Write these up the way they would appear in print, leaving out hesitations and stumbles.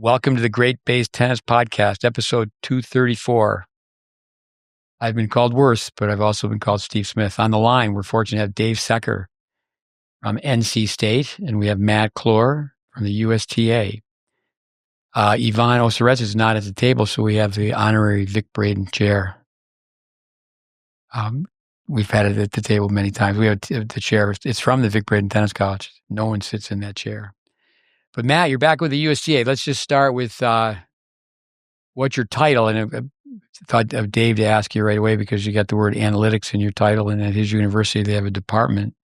Welcome to the GreatBase Tennis Podcast, episode 234. I've been called worse, but I've also been called Steve Smith. On the line, we're fortunate to have Dave Secker from NC State, and we have Mat Cloer from the USTA. Ivan Osirez is not at the table, so we have the honorary Vic Braden chair. We've had it at the table many times. We have the chair. It's from the Vic Braden Tennis College. No one sits in that chair. But Mat, you're back with the USTA. Let's just start with what's your title? And I thought of Dave to ask you right away because you got the word analytics in your title, and at his university they have a department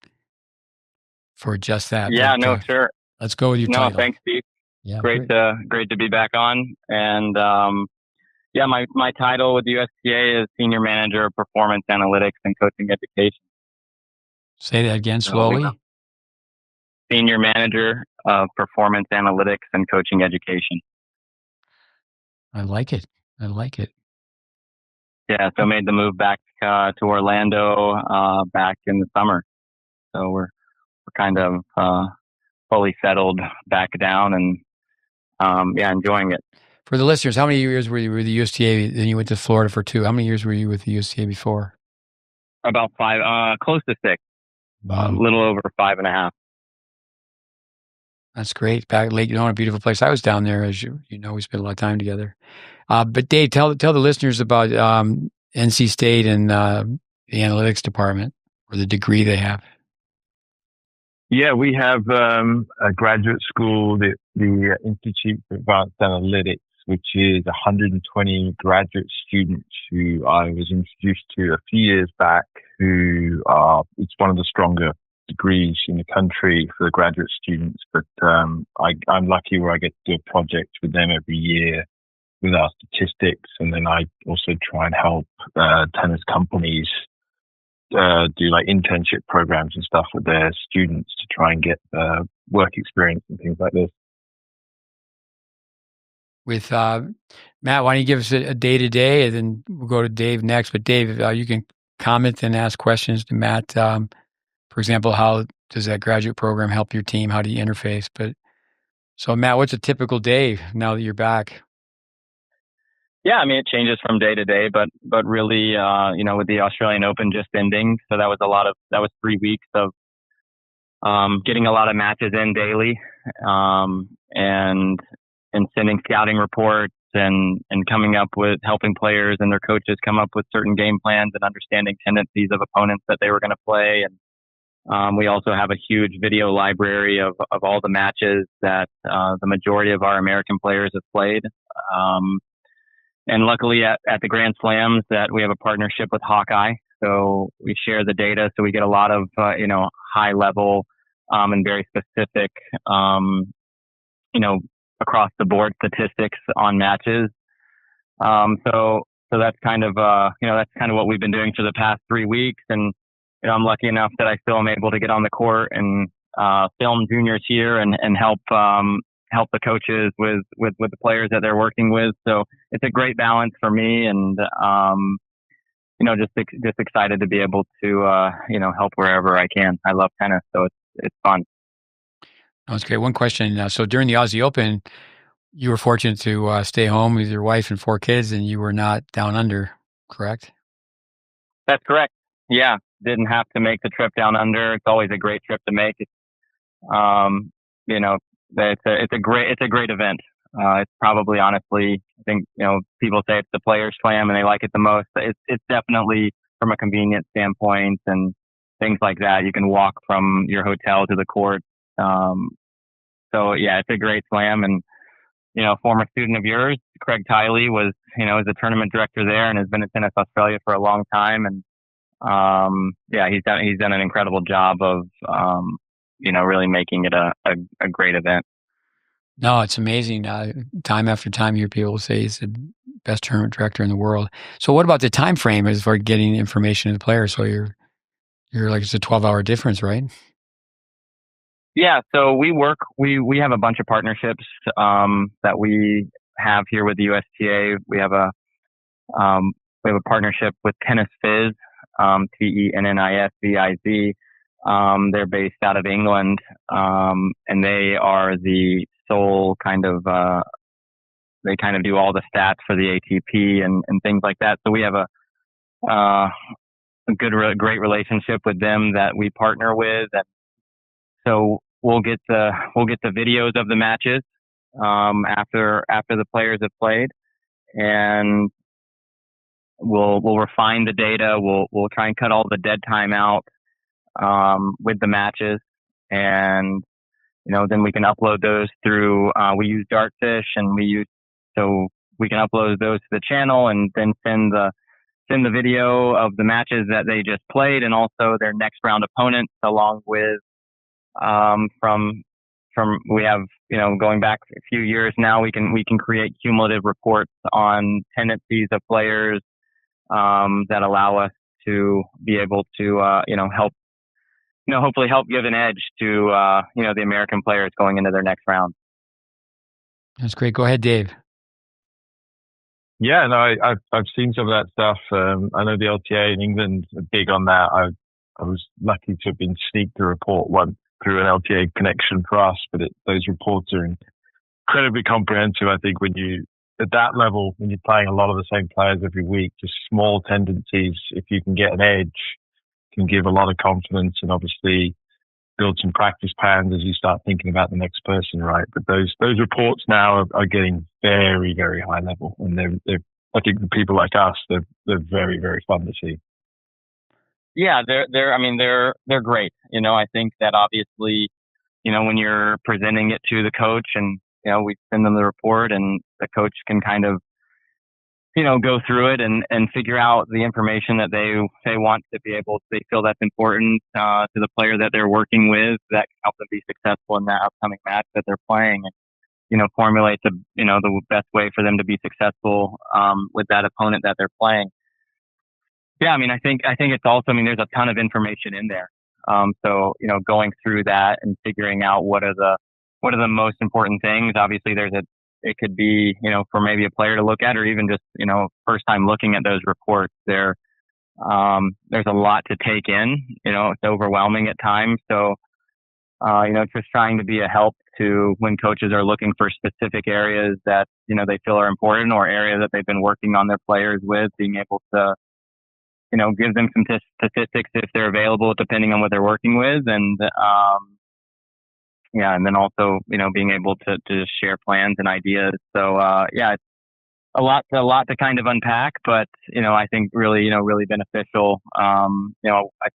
for just that. Yeah, sure. Let's go with your title. No, thanks, Steve. Yeah, great to be back on. And my title with the USTA is Senior Manager of Performance Analytics and Coaching Education. Say that again slowly. Senior Manager of Performance Analytics and Coaching Education. I like it. Yeah, so I made the move back to Orlando back in the summer. So we're kind of fully settled back down and enjoying it. For the listeners, how many years were you with the USTA? Then you went to Florida for 2. How many years were you with the USTA before? About 5, close to 6. Wow. A little over 5.5. That's great. Back Lake, a beautiful place. I was down there, as you know, we spent a lot of time together. But Dave, tell the listeners about NC State and the analytics department, or the degree they have. Yeah, we have a graduate school, the Institute for Advanced Analytics, which is 120 graduate students who I was introduced to a few years back, it's one of the stronger degrees in the country for the graduate students. But I'm lucky where I get to do a project with them every year with our statistics, and then I also try and help tennis companies do like internship programs and stuff with their students to try and get work experience and things like this. With Mat, why don't you give us a day-to-day, and then we'll go to Dave next. But Dave, you can comment and ask questions to Mat. For example, how does that graduate program help your team? How do you interface? So Mat, what's a typical day now that you're back? Yeah, I mean, it changes from day to day, but really, with the Australian Open just ending, so that was 3 weeks of getting a lot of matches in daily, and sending scouting reports and coming up with helping players and their coaches come up with certain game plans and understanding tendencies of opponents that they were going to play. And we also have a huge video library of all the matches that the majority of our American players have played. And luckily at the Grand Slams that we have a partnership with Hawkeye. So we share the data. So we get a lot of, high level, and very specific, across the board statistics on matches. So that's kind of what we've been doing for the past 3 weeks. And, I'm lucky enough that I still am able to get on the court and, film juniors here and help the coaches with the players that they're working with. So it's a great balance for me, and just excited to be able to help wherever I can. I love tennis, so it's fun. That's great. One question. So during the Aussie Open, you were fortunate to stay home with your wife and 4 kids, and you were not down under, correct? That's correct. Yeah, didn't have to make the trip down under. It's always a great trip to make. It's a great event. It's probably, honestly, I think, people say it's the Players Slam and they like it the most. It's definitely from a convenience standpoint and things like that. You can walk from your hotel to the court. So yeah, it's a great slam. And, former student of yours, Craig Tiley, was a tournament director there and has been at Tennis Australia for a long time. And, he's done an incredible job of, really making it a great event. No, it's amazing. Time after time, you hear people say he's the best tournament director in the world. So what about the time frame as for getting information to the players? So you're like, it's a 12-hour difference, right? Yeah. So we have a bunch of partnerships, that we have here with the USTA. We have a partnership with Tennis Fizz, TennisViz. They're based out of England, and they are the sole kind of they kind of do all the stats for the ATP and things like that. So we have a great relationship with them that we partner with. And so we'll get the videos of the matches, after the players have played, and we'll refine the data. We'll try and cut all the dead time out, with the matches. And, then we can upload those through, we use Dartfish, and so we can upload those to the channel and then send the video of the matches that they just played and also their next round opponents, along with, we have, going back a few years now, we can create cumulative reports on tendencies of players, that allow us to be able to, help, hopefully help give an edge to, the American players going into their next round. That's great. Go ahead, Dave. Yeah, no, I've seen some of that stuff. I know the LTA in England are big on that. I was lucky to have been sneaked a report once through an LTA connection for us, but those reports are incredibly comprehensive. I think when you, at that level, when you're playing a lot of the same players every week, just small tendencies, if you can get an edge, can give a lot of confidence and obviously build some practice plans as you start thinking about the next person, right? But those reports now are getting very, very high level, and they're I think the people like us, they're very, very fun to see. Yeah, they're great. I think that obviously, when you're presenting it to the coach and, we send them the report and the coach can kind of, go through it and figure out the information that they want to be able, they feel that's important, to the player that they're working with, that can help them be successful in that upcoming match that they're playing, and, formulate the best way for them to be successful, with that opponent that they're playing. Yeah, I think it's also, there's a ton of information in there. So, going through that and figuring out what are the most important things. Obviously it could be, for maybe a player to look at, or even just, first time looking at those reports, there's a lot to take in, it's overwhelming at times. So, just trying to be a help to when coaches are looking for specific areas that, they feel are important, or areas that they've been working on their players with, being able to, give them some statistics if they're available, depending on what they're working with. And, and then also, being able to share plans and ideas. So, it's a lot to kind of unpack, but, I think really beneficial. I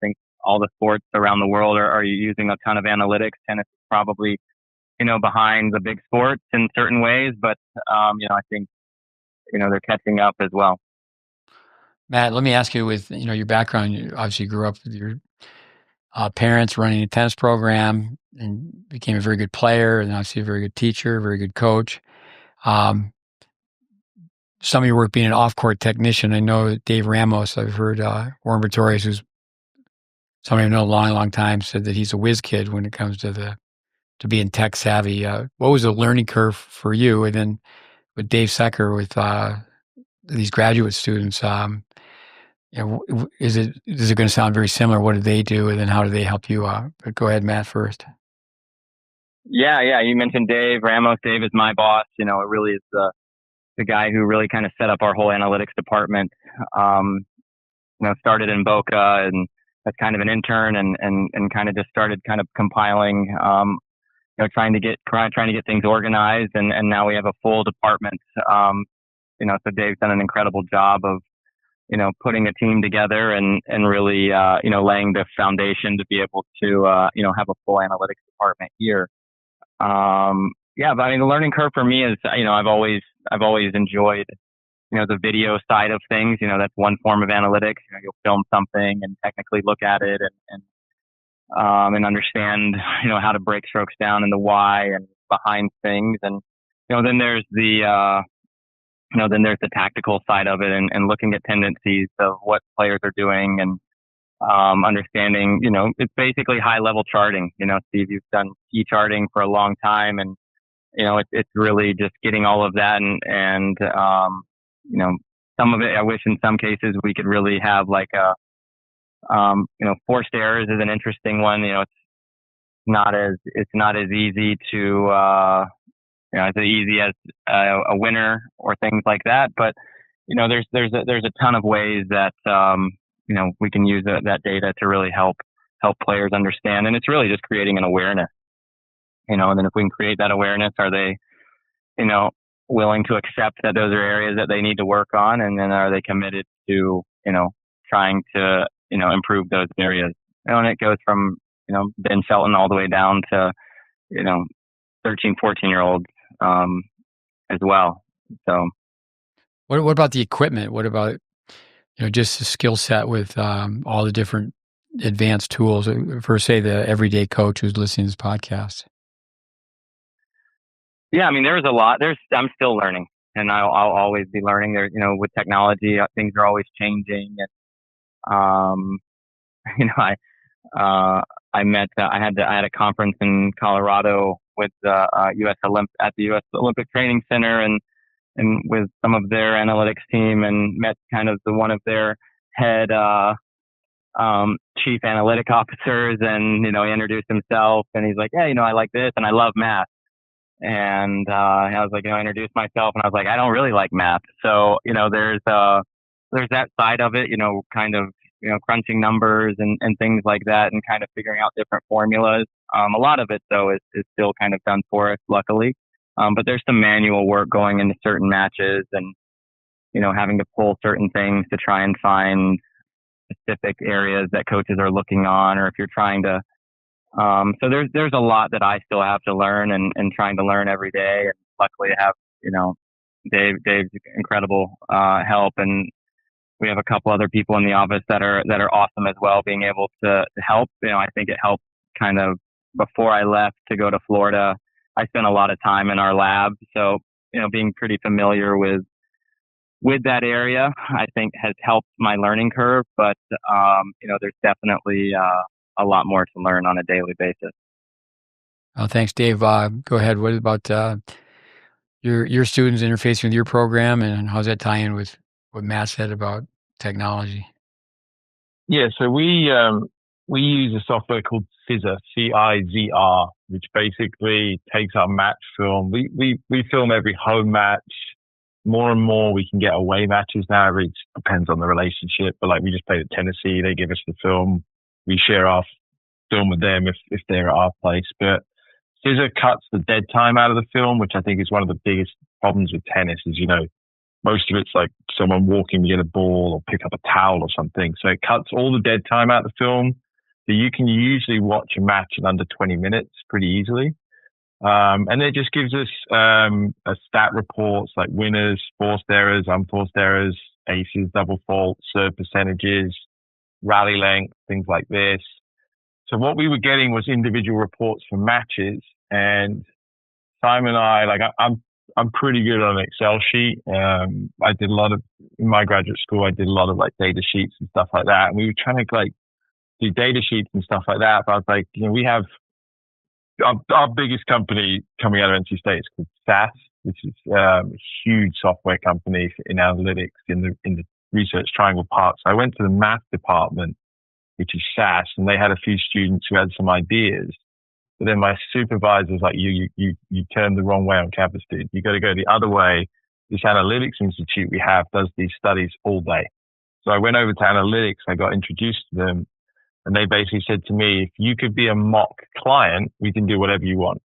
think all the sports around the world are using a ton of analytics. Tennis is probably, behind the big sports in certain ways, but, I think, they're catching up as well. Mat, let me ask you, with your background, you obviously grew up with your parents running a tennis program and became a very good player, and obviously a very good teacher, very good coach. Some of your work being an off-court technician. I know Dave Ramos, I've heard Warren Pretorius, who's somebody I've known a long, long time, said that he's a whiz kid when it comes to being tech savvy. What was the learning curve for you? And then with Dave Secker, with these graduate students, is it going to sound very similar? What did they do, and then how do they help you? But go ahead, Mat, first. Yeah. You mentioned Dave Ramos. Dave is my boss. It really is the guy who really kind of set up our whole analytics department. Started in Boca and as kind of an intern, and kind of just started kind of compiling, trying to get things organized, and now we have a full department. So Dave's done an incredible job of, putting a team together and really, laying the foundation to be able to, have a full analytics department here. But the learning curve for me is, I've always enjoyed, the video side of things. That's one form of analytics. You'll film something and technically look at it and understand, how to break strokes down and the why and behind things. And, then there's the tactical side of it, and looking at tendencies of what players are doing, and understanding, it's basically high level charting. Steve, you've done e-charting for a long time, and, it's really just getting all of that. And some of it, I wish in some cases we could really have like forced errors is an interesting one. It's not as easy to, as easy as a winner or things like that. But there's a ton of ways that we can use that data to really help players understand, and it's really just creating an awareness. And then if we can create that awareness, are they willing to accept that those are areas that they need to work on, and then are they committed to trying to improve those areas? And it goes from Ben Shelton all the way down to 13, 14-year-olds as well. So what about the equipment? What about just the skill set with all the different advanced tools for, say, the everyday coach who's listening to this podcast? Yeah, I mean, there's a lot. I'm still learning, and I'll always be learning. There, with technology, things are always changing. And I had a conference in Colorado with the U.S. at the U.S. Olympic Training Center, and with some of their analytics team, and met kind of one of their head chief analytic officers, and he introduced himself, and he's like, "Yeah, I like this, and I love math." And I was like, I introduced myself, and I was like, I don't really like math. So there's that side of it, kind of crunching numbers and things like that, and kind of figuring out different formulas. A lot of it though is still kind of done for us, luckily. But there's some manual work going into certain matches, and having to pull certain things to try and find specific areas that coaches are looking on, or if you're trying to. So there's a lot that I still have to learn, and trying to learn every day. And luckily I have, Dave's incredible help, and we have a couple other people in the office that are awesome as well, being able to help. I think it helped kind of before I left to go to Florida. I spent a lot of time in our lab, so being pretty familiar with that area, I think has helped my learning curve. But there's definitely a lot more to learn on a daily basis. Oh, thanks, Dave. Go ahead. What about your students interfacing with your program, and how's that tie in with what Matt said about technology? Yeah, so we use a software called Cizr, CIZR, which basically takes our match film. We film every home match. More and more we can get away matches now. It depends on the relationship, but like we just played at Tennessee, they give us the film. We share our film with them if they're at our place. But Cizr cuts the dead time out of the film, which I think is one of the biggest problems with tennis is, most of it's like someone walking to get a ball or pick up a towel or something. So it cuts all the dead time out of the film. So you can usually watch a match in under 20 minutes pretty easily. And it just gives us a stat reports like winners, forced errors, unforced errors, aces, double faults, serve percentages, rally length, things like this. So what we were getting was individual reports from matches, and Simon and I, I'm pretty good on an Excel sheet. I did a lot of, in my graduate school, I did a lot of like data sheets and stuff like that. And we were trying to like do data sheets and stuff like that. But I was like, we have our biggest company coming out of NC State is called SAS, which is a huge software company in analytics in the Research Triangle Park. So I went to the math department, which is SAS, and they had a few students who had some ideas. But then my supervisor was like, you turned the wrong way on campus, dude. You got to go the other way. This analytics institute we have does these studies all day. So I went over to analytics. I got introduced to them, and they basically said to me, if you could be a mock client, we can do whatever you want.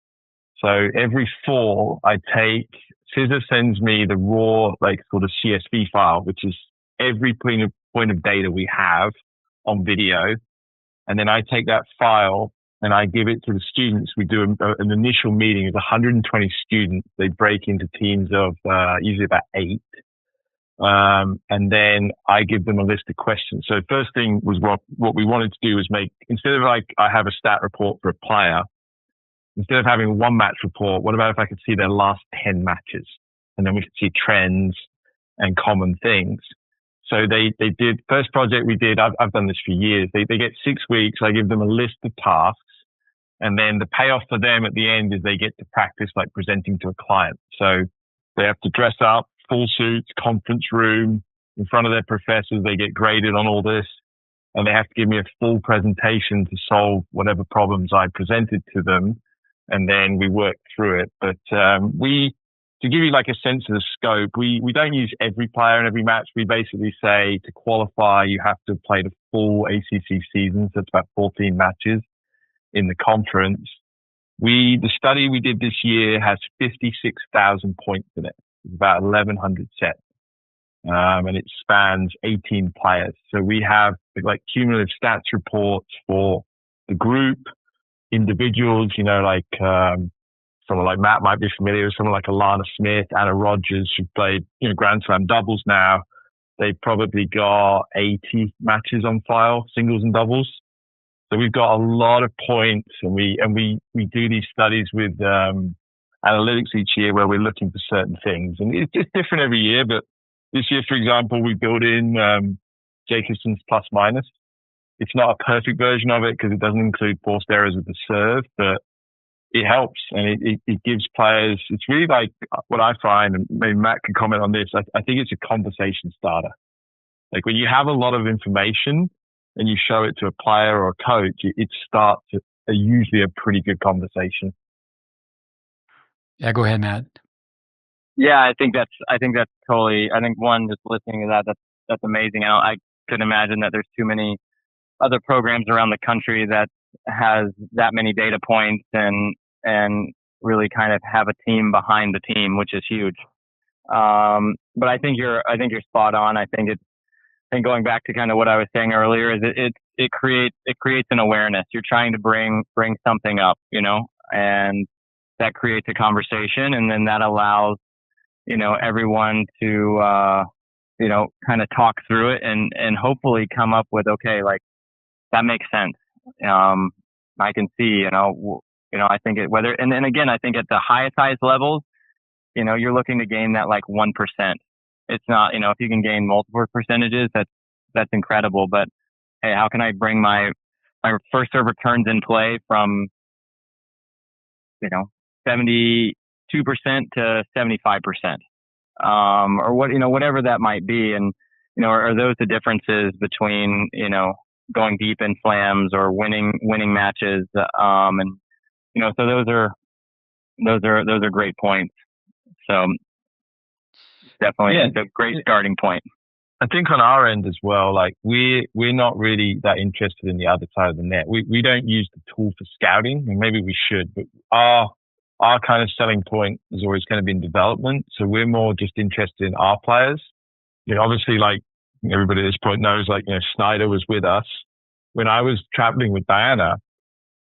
So every fall, Cizr sends me the raw, like sort of CSV file, which is every point of data we have on video. And then I take that file and I give it to the students. We do an initial meeting of 120 students. They break into teams of usually about 8. And then I give them a list of questions. So first thing was what we wanted to do was instead of like I have a stat report for a player, instead of having one match report, what about if I could see their last 10 matches? And then we could see trends and common things. So they did, first project we did, I've done this for years. They get 6 weeks. I give them a list of tasks. And then the payoff for them at the end is they get to practice like presenting to a client. So they have to dress up, full suits, conference room, in front of their professors. They get graded on all this. And they have to give me a full presentation to solve whatever problems I presented to them. and then we work through it. But to give you like a sense of the scope, we don't use every player in every match. We basically say to qualify, you have to play the full ACC season. So it's about 14 matches in the conference. The study we did this year has 56,000 points in it. It's about 1,100 sets. And it spans 18 players. So we have like cumulative stats reports for the group, individuals, like, someone like Matt might be familiar with someone like Alana Smith, Anna Rogers, who played, Grand Slam doubles now. They've probably got 80 matches on file, singles and doubles. So we've got a lot of points, and we do these studies with analytics each year where we're looking for certain things, and it's just different every year. But this year, for example, we built in Jacobson's plus minus. It's not a perfect version of it because it doesn't include forced errors with the serve, but it helps, and it gives players. It's really like what I find, and maybe Matt can comment on this. I think it's a conversation starter. Like when you have a lot of information and you show it to a player or a coach, it starts usually a pretty good conversation. Yeah, go ahead, Matt. Yeah, I think that's totally. I think one, just listening to that's amazing. I couldn't imagine that there's too many other programs around the country that has that many data points and really kind of have a team behind the team, which is huge. But I think you're spot on. I think going back to kind of what I was saying earlier is it creates an awareness. You're trying to bring something up, and that creates a conversation, and then that allows, everyone to, kind of talk through it and hopefully come up with, okay, like that makes sense. I can see, I think and then again, I think at the highest levels, you're looking to gain that like 1%. It's not, if you can gain multiple percentages, that's incredible. But hey, how can I bring my first serve returns in play from, 72% to 75%, or whatever that might be. And, are those the differences between, going deep in slams or winning matches? And, so those are great points. So definitely it's a great starting point. I think on our end as well, like we're not really that interested in the other side of the net. We don't use the tool for scouting, and maybe we should, but our kind of selling point is always going to be in development. So we're more just interested in our players. Obviously, like everybody at this point knows, like, Snyder was with us. When I was traveling with Diana,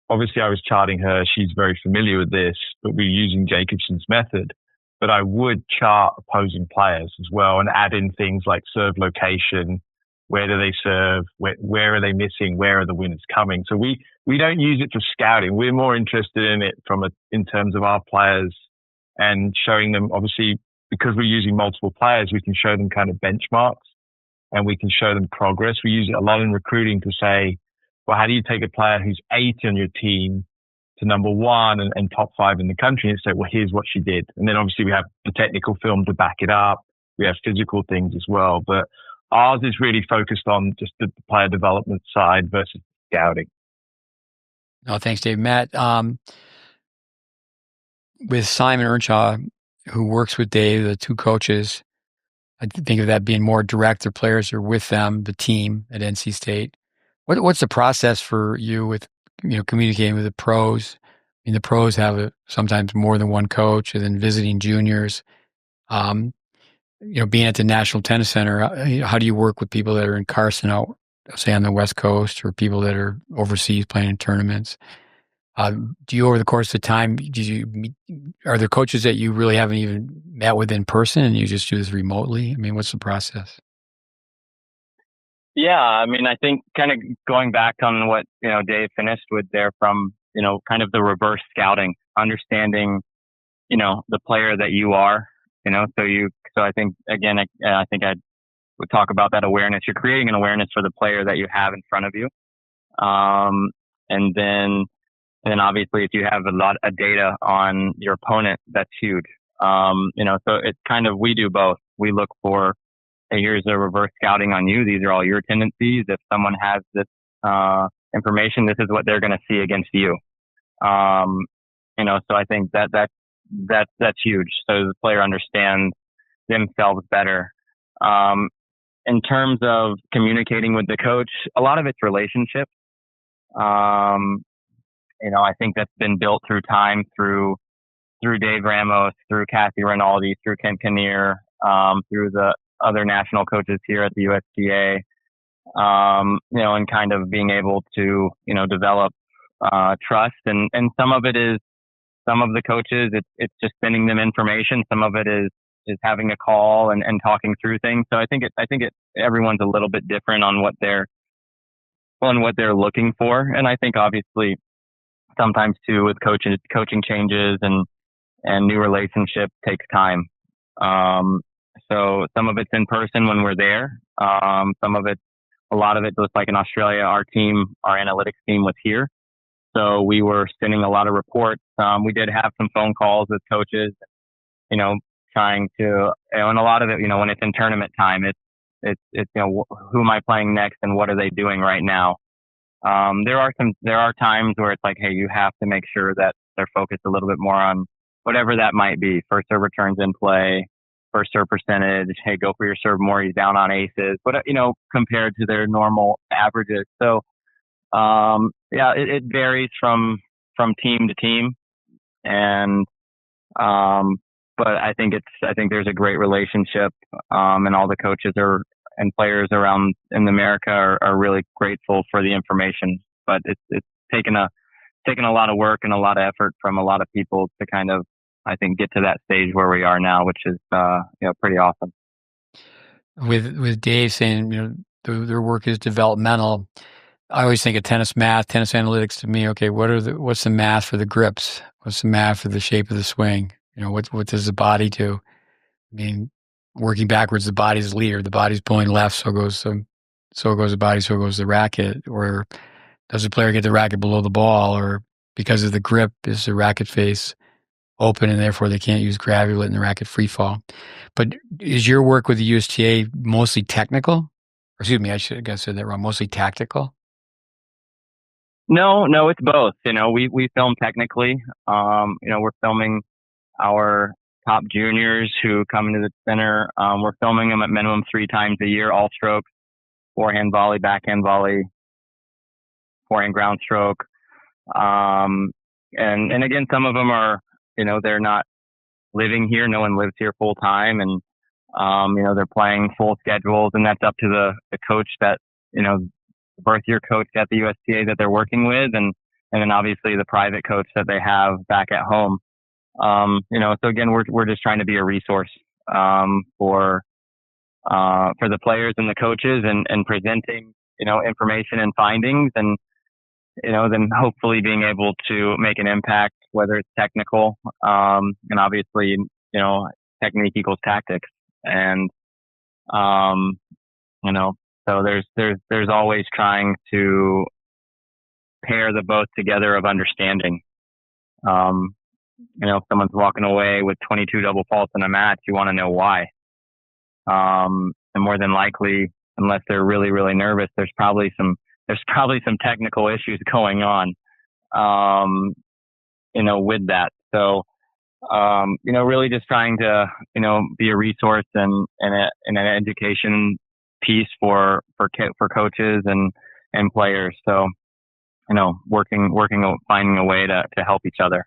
obviously I was charting her. She's very familiar with this, but we're using Jacobson's method. But I would chart opposing players as well and add in things like serve location. Where do they serve? Where are they missing? Where are the winners coming? So we don't use it for scouting. We're more interested in it in terms of our players and showing them, obviously, because we're using multiple players, we can show them kind of benchmarks and we can show them progress. We use it a lot in recruiting to say, well, how do you take a player who's 8 on your team to number 1 and top 5 in the country and say, well, here's what she did. And then obviously we have the technical film to back it up. We have physical things as well. But ours is really focused on just the player development side versus scouting. No, thanks, Dave. Matt, with Simon Earnshaw, who works with Dave, the two coaches, I think of that being more direct. The players are with them, the team at NC State. What's the process for you with, communicating with the pros? I mean, the pros have sometimes more than one coach, and then visiting juniors. Being at the National Tennis Center, how do you work with people that are in Carson out, say on the West Coast, or people that are overseas playing in tournaments? Do you, over the course of time, are there coaches that you really haven't even met with in person and you just do this remotely? I mean, what's the process? Yeah, I mean, I think kind of going back on what, Dave finished with there from, kind of the reverse scouting, understanding, the player that you are, so I think, again, I think I would talk about that awareness. You're creating an awareness for the player that you have in front of you. And then obviously if you have a lot of data on your opponent, that's huge. So it's kind of, we do both. We look for, hey, here's a reverse scouting on you. These are all your tendencies. If someone has this information, this is what they're going to see against you. So I think that's huge. So the player understands themselves better. In terms of communicating with the coach, a lot of it's relationships. I think that's been built through time, through Dave Ramos, through Kathy Rinaldi, through Ken Kinnear, through the other national coaches here at the USTA, and kind of being able to, develop trust. And some of the coaches, it's just sending them information. Some of it is having a call and talking through things. So I think everyone's a little bit different on what they're looking for. And I think obviously sometimes too with coaching changes and new relationships takes time. So some of it's in person when we're there. A lot of it, just like in Australia, our analytics team was here. So we were sending a lot of reports. We did have some phone calls with coaches, trying to, and a lot of it, when it's in tournament time, it's who am I playing next and what are they doing right now? There are times where it's like, hey, you have to make sure that they're focused a little bit more on whatever that might be. First serve returns in play, first serve percentage. Hey, go for your serve more. He's down on aces, but compared to their normal averages. So, it varies from team to team, and but I think there's a great relationship, and all the coaches and players around in America are really grateful for the information. But it's taken a lot of work and a lot of effort from a lot of people to kind of, I think, get to that stage where we are now, which is pretty awesome. With Dave saying their work is developmental, I always think of tennis math, tennis analytics to me. Okay, what's the math for the grips? What's the math for the shape of the swing? What does the body do? I mean, working backwards, the body's the leader. The body's pulling left, so goes the body, so goes the racket. Or does the player get the racket below the ball? Or because of the grip, is the racket face open and therefore they can't use gravity, letting the racket free fall? But is your work with the USTA mostly technical? Or, excuse me, I said that wrong. Mostly tactical? No, it's both. We film technically. We're filming our top juniors who come into the center. We're filming them at minimum 3 times a year, all strokes, forehand volley, backhand volley, forehand ground stroke. And again, some of them are, they're not living here. No one lives here full time. And, they're playing full schedules, and that's up to the coach that, the birth year coach at the USTA that they're working with. And then obviously the private coach that they have back at home. So again, we're just trying to be a resource, for the players and the coaches and presenting, information and findings, and, then hopefully being able to make an impact, whether it's technical, and obviously, technique equals tactics. And, so there's always trying to pair the both together of understanding. If someone's walking away with 22 double faults in a match, you want to know why. And more than likely, unless they're really, really nervous, there's probably some technical issues going on, with that. So, really just trying to, be a resource and an education piece for coaches and players. So, working, finding a way to help each other.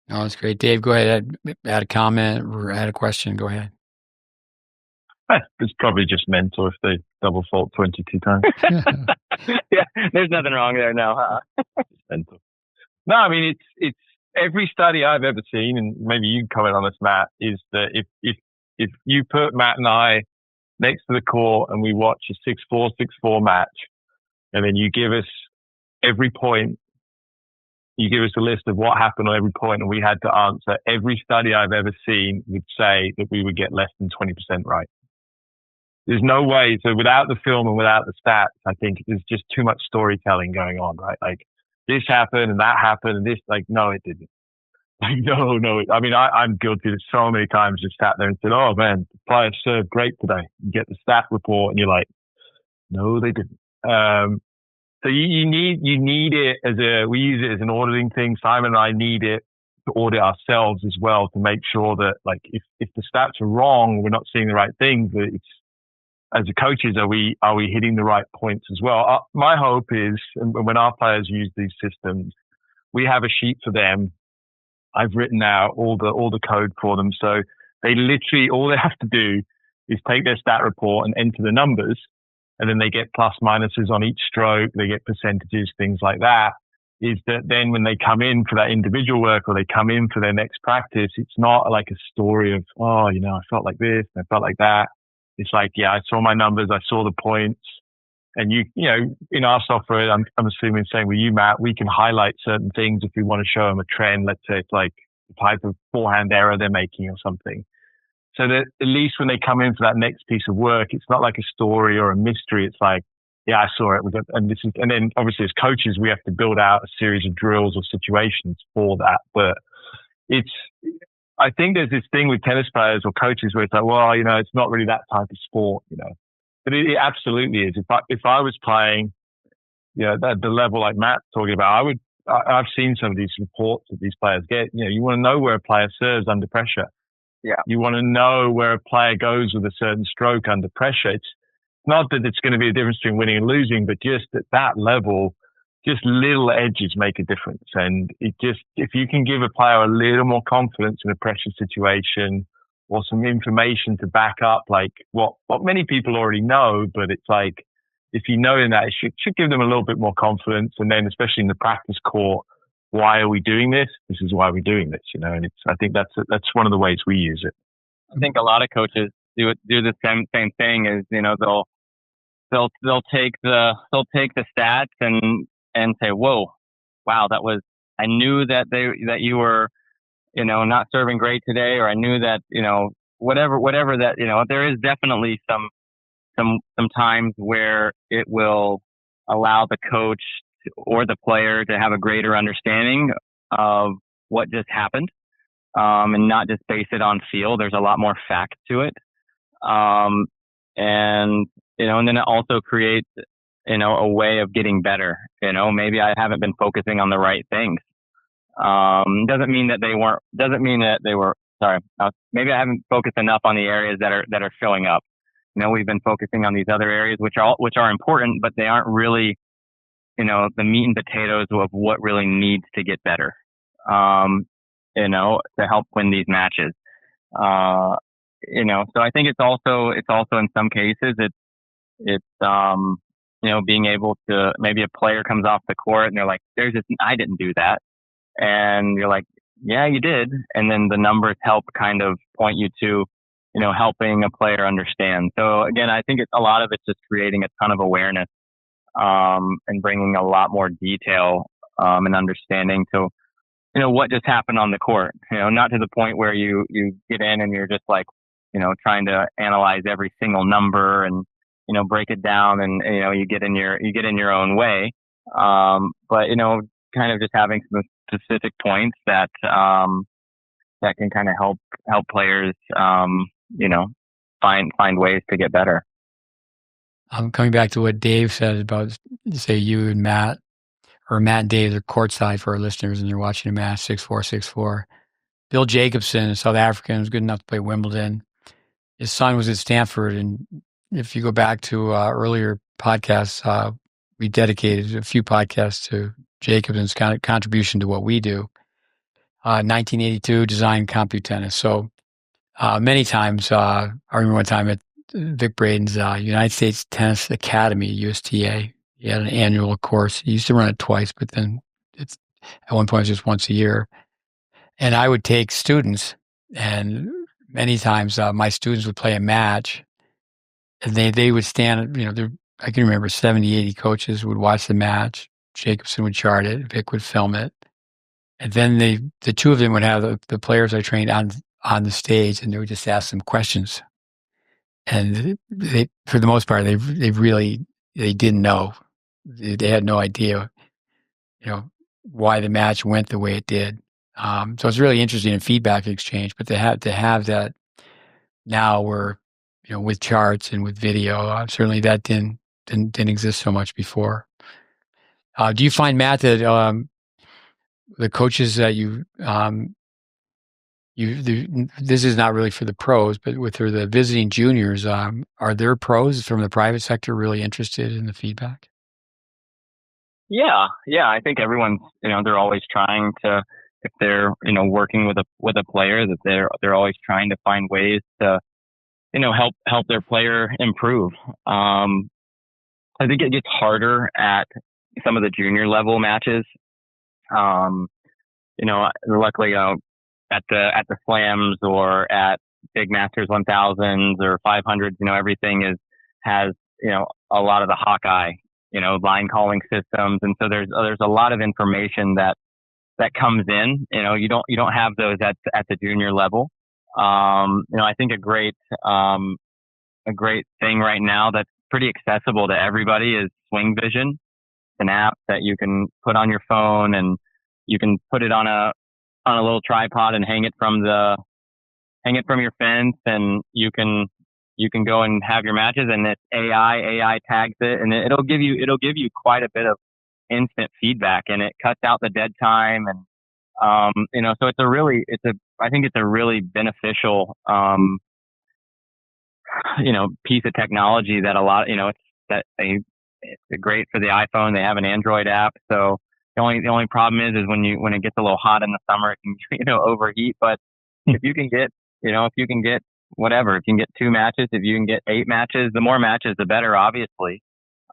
Oh, that's great. Dave, go ahead. Add a comment or add a question. Go ahead. It's probably just mental if they double fault 22 times. Yeah, there's nothing wrong there now, huh? It's mental. No, I mean, it's every study I've ever seen, and maybe you can comment on this, Matt, is that if you put Matt and I next to the court and we watch a 6-4, 6-4 match, and then you give us every point, you give us a list of what happened on every point, and we had to answer, every study I've ever seen would say that we would get less than 20% right. There's no way. So without the film and without the stats, I think there's just too much storytelling going on, right? Like, this happened and that happened and this, like, no, it didn't. Like, no. I mean, I'm guilty of so many times just sat there and said, oh man, the player served great today. You get the stat report and you're like, no, they didn't. So you need it we use it as an auditing thing. Simon and I need it to audit ourselves as well to make sure that like if the stats are wrong, we're not seeing the right things. But it's, as a coaches, are we hitting the right points as well? My hope is, and when our players use these systems, we have a sheet for them. I've written out all the code for them, so they literally all they have to do is take their stat report and enter the numbers, and then they get plus minuses on each stroke. They get percentages, things like that. Is that then when they come in for that individual work or they come in for their next practice, it's not like a story of, oh, you know, I felt like this, I felt like that. It's like, yeah, I saw my numbers, I saw the points. And you know, in our software, I'm assuming same with you, Matt, we can highlight certain things if we want to show them a trend. Let's say it's like the type of forehand error they're making or something. So that at least when they come in for that next piece of work, it's not like a story or a mystery. It's like, yeah, I saw it. And then obviously as coaches, we have to build out a series of drills or situations for that. But I think there's this thing with tennis players or coaches where it's like, well, you know, it's not really that type of sport, you know. But it absolutely is. If I was playing, you know, at the level like Matt's talking about, I've seen some of these reports that these players get. You know, you want to know where a player serves under pressure. Yeah. You want to know where a player goes with a certain stroke under pressure. It's not that it's going to be a difference between winning and losing, but just at that level, just little edges make a difference. And if you can give a player a little more confidence in a pressure situation, or some information to back up like what many people already know, but it's like, if you know that, it should give them a little bit more confidence. And then especially in the practice court, why are we doing this? This is why we're doing this, you know, and I think that's one of the ways we use it. I think a lot of coaches do the same thing is, you know, they'll take the stats and say, whoa, wow, I knew that you were, you know, not serving great today, or I knew that, you know, whatever that, you know, there is definitely some times where it will allow the coach or the player to have a greater understanding of what just happened, and not just base it on feel. There's a lot more fact to it. And, you know, and then it also creates, you know, a way of getting better. You know, maybe I haven't been focusing on the right things. Doesn't mean that they were, sorry. Maybe I haven't focused enough on the areas that are showing up. You know, we've been focusing on these other areas, which are important, but they aren't really, you know, the meat and potatoes of what really needs to get better. You know, to help win these matches. You know, so I think it's also in some cases, it's, you know, being able to, maybe a player comes off the court and they're like, I didn't do that. And you're like, yeah, you did. And then the numbers help kind of point you to, you know, helping a player understand. So again, I think a lot of it's just creating a ton of awareness, and bringing a lot more detail, and understanding to, you know, what just happened on the court, you know, not to the point where you get in and you're just like, you know, trying to analyze every single number and, you know, break it down, and, you know, you get in your own way. But, you know, kind of just having some specific points that can kind of help players, you know, find ways to get better. Coming back to what Dave said about, say, you and Matt, or Matt and Dave are courtside for our listeners, and you're watching a match 6-4, 6-4. Bill Jacobson, a South African, was good enough to play Wimbledon. His son was at Stanford, and if you go back to earlier podcasts, we dedicated a few podcasts to Jacobson's contribution to what we do. 1982, designed CompuTennis. So many times, I remember one time at Vic Braden's United States Tennis Academy, USTA. He had an annual course. He used to run it twice, but then at one point it was just once a year. And I would take students, and many times my students would play a match, and they would stand, you know, I can remember 70, 80 coaches would watch the match. Jacobson would chart it. Vic would film it. And then the two of them would have the players I trained on the stage, and they would just ask them questions. And they, for the most part, they didn't know. They had no idea, you know, why the match went the way it did. So it's really interesting in feedback exchange, but to have that now, where, you know, with charts and with video, certainly that didn't exist so much before. Do you find, Matt, that the coaches that this is not really for the pros, but with the visiting juniors, are there pros from the private sector really interested in the feedback? Yeah. I think everyone's, they're always trying to, if they're, working with a player, that they're always trying to find ways to, help their player improve. I think it gets harder at some of the junior level matches. Luckily, at the slams or at big Masters 1000s or 500s, everything has a lot of the Hawkeye, line calling systems, and so there's a lot of information that comes in. You don't have those at the junior level. I think a great thing right now that's pretty accessible to everybody is Swing Vision. It's an app that you can put on your phone, and you can put it on a little tripod and hang it from your fence, and you can go and have your matches, and it's AI tags it, and it'll give you quite a bit of instant feedback, and it cuts out the dead time, and so I think it's a really beneficial piece of technology that a lot, it's great for the iPhone. They have an Android app, so the only problem is when it gets a little hot in the summer, it can overheat. But if you can get whatever, if you can get 2 matches, if you can get 8 matches, the more matches, the better, obviously.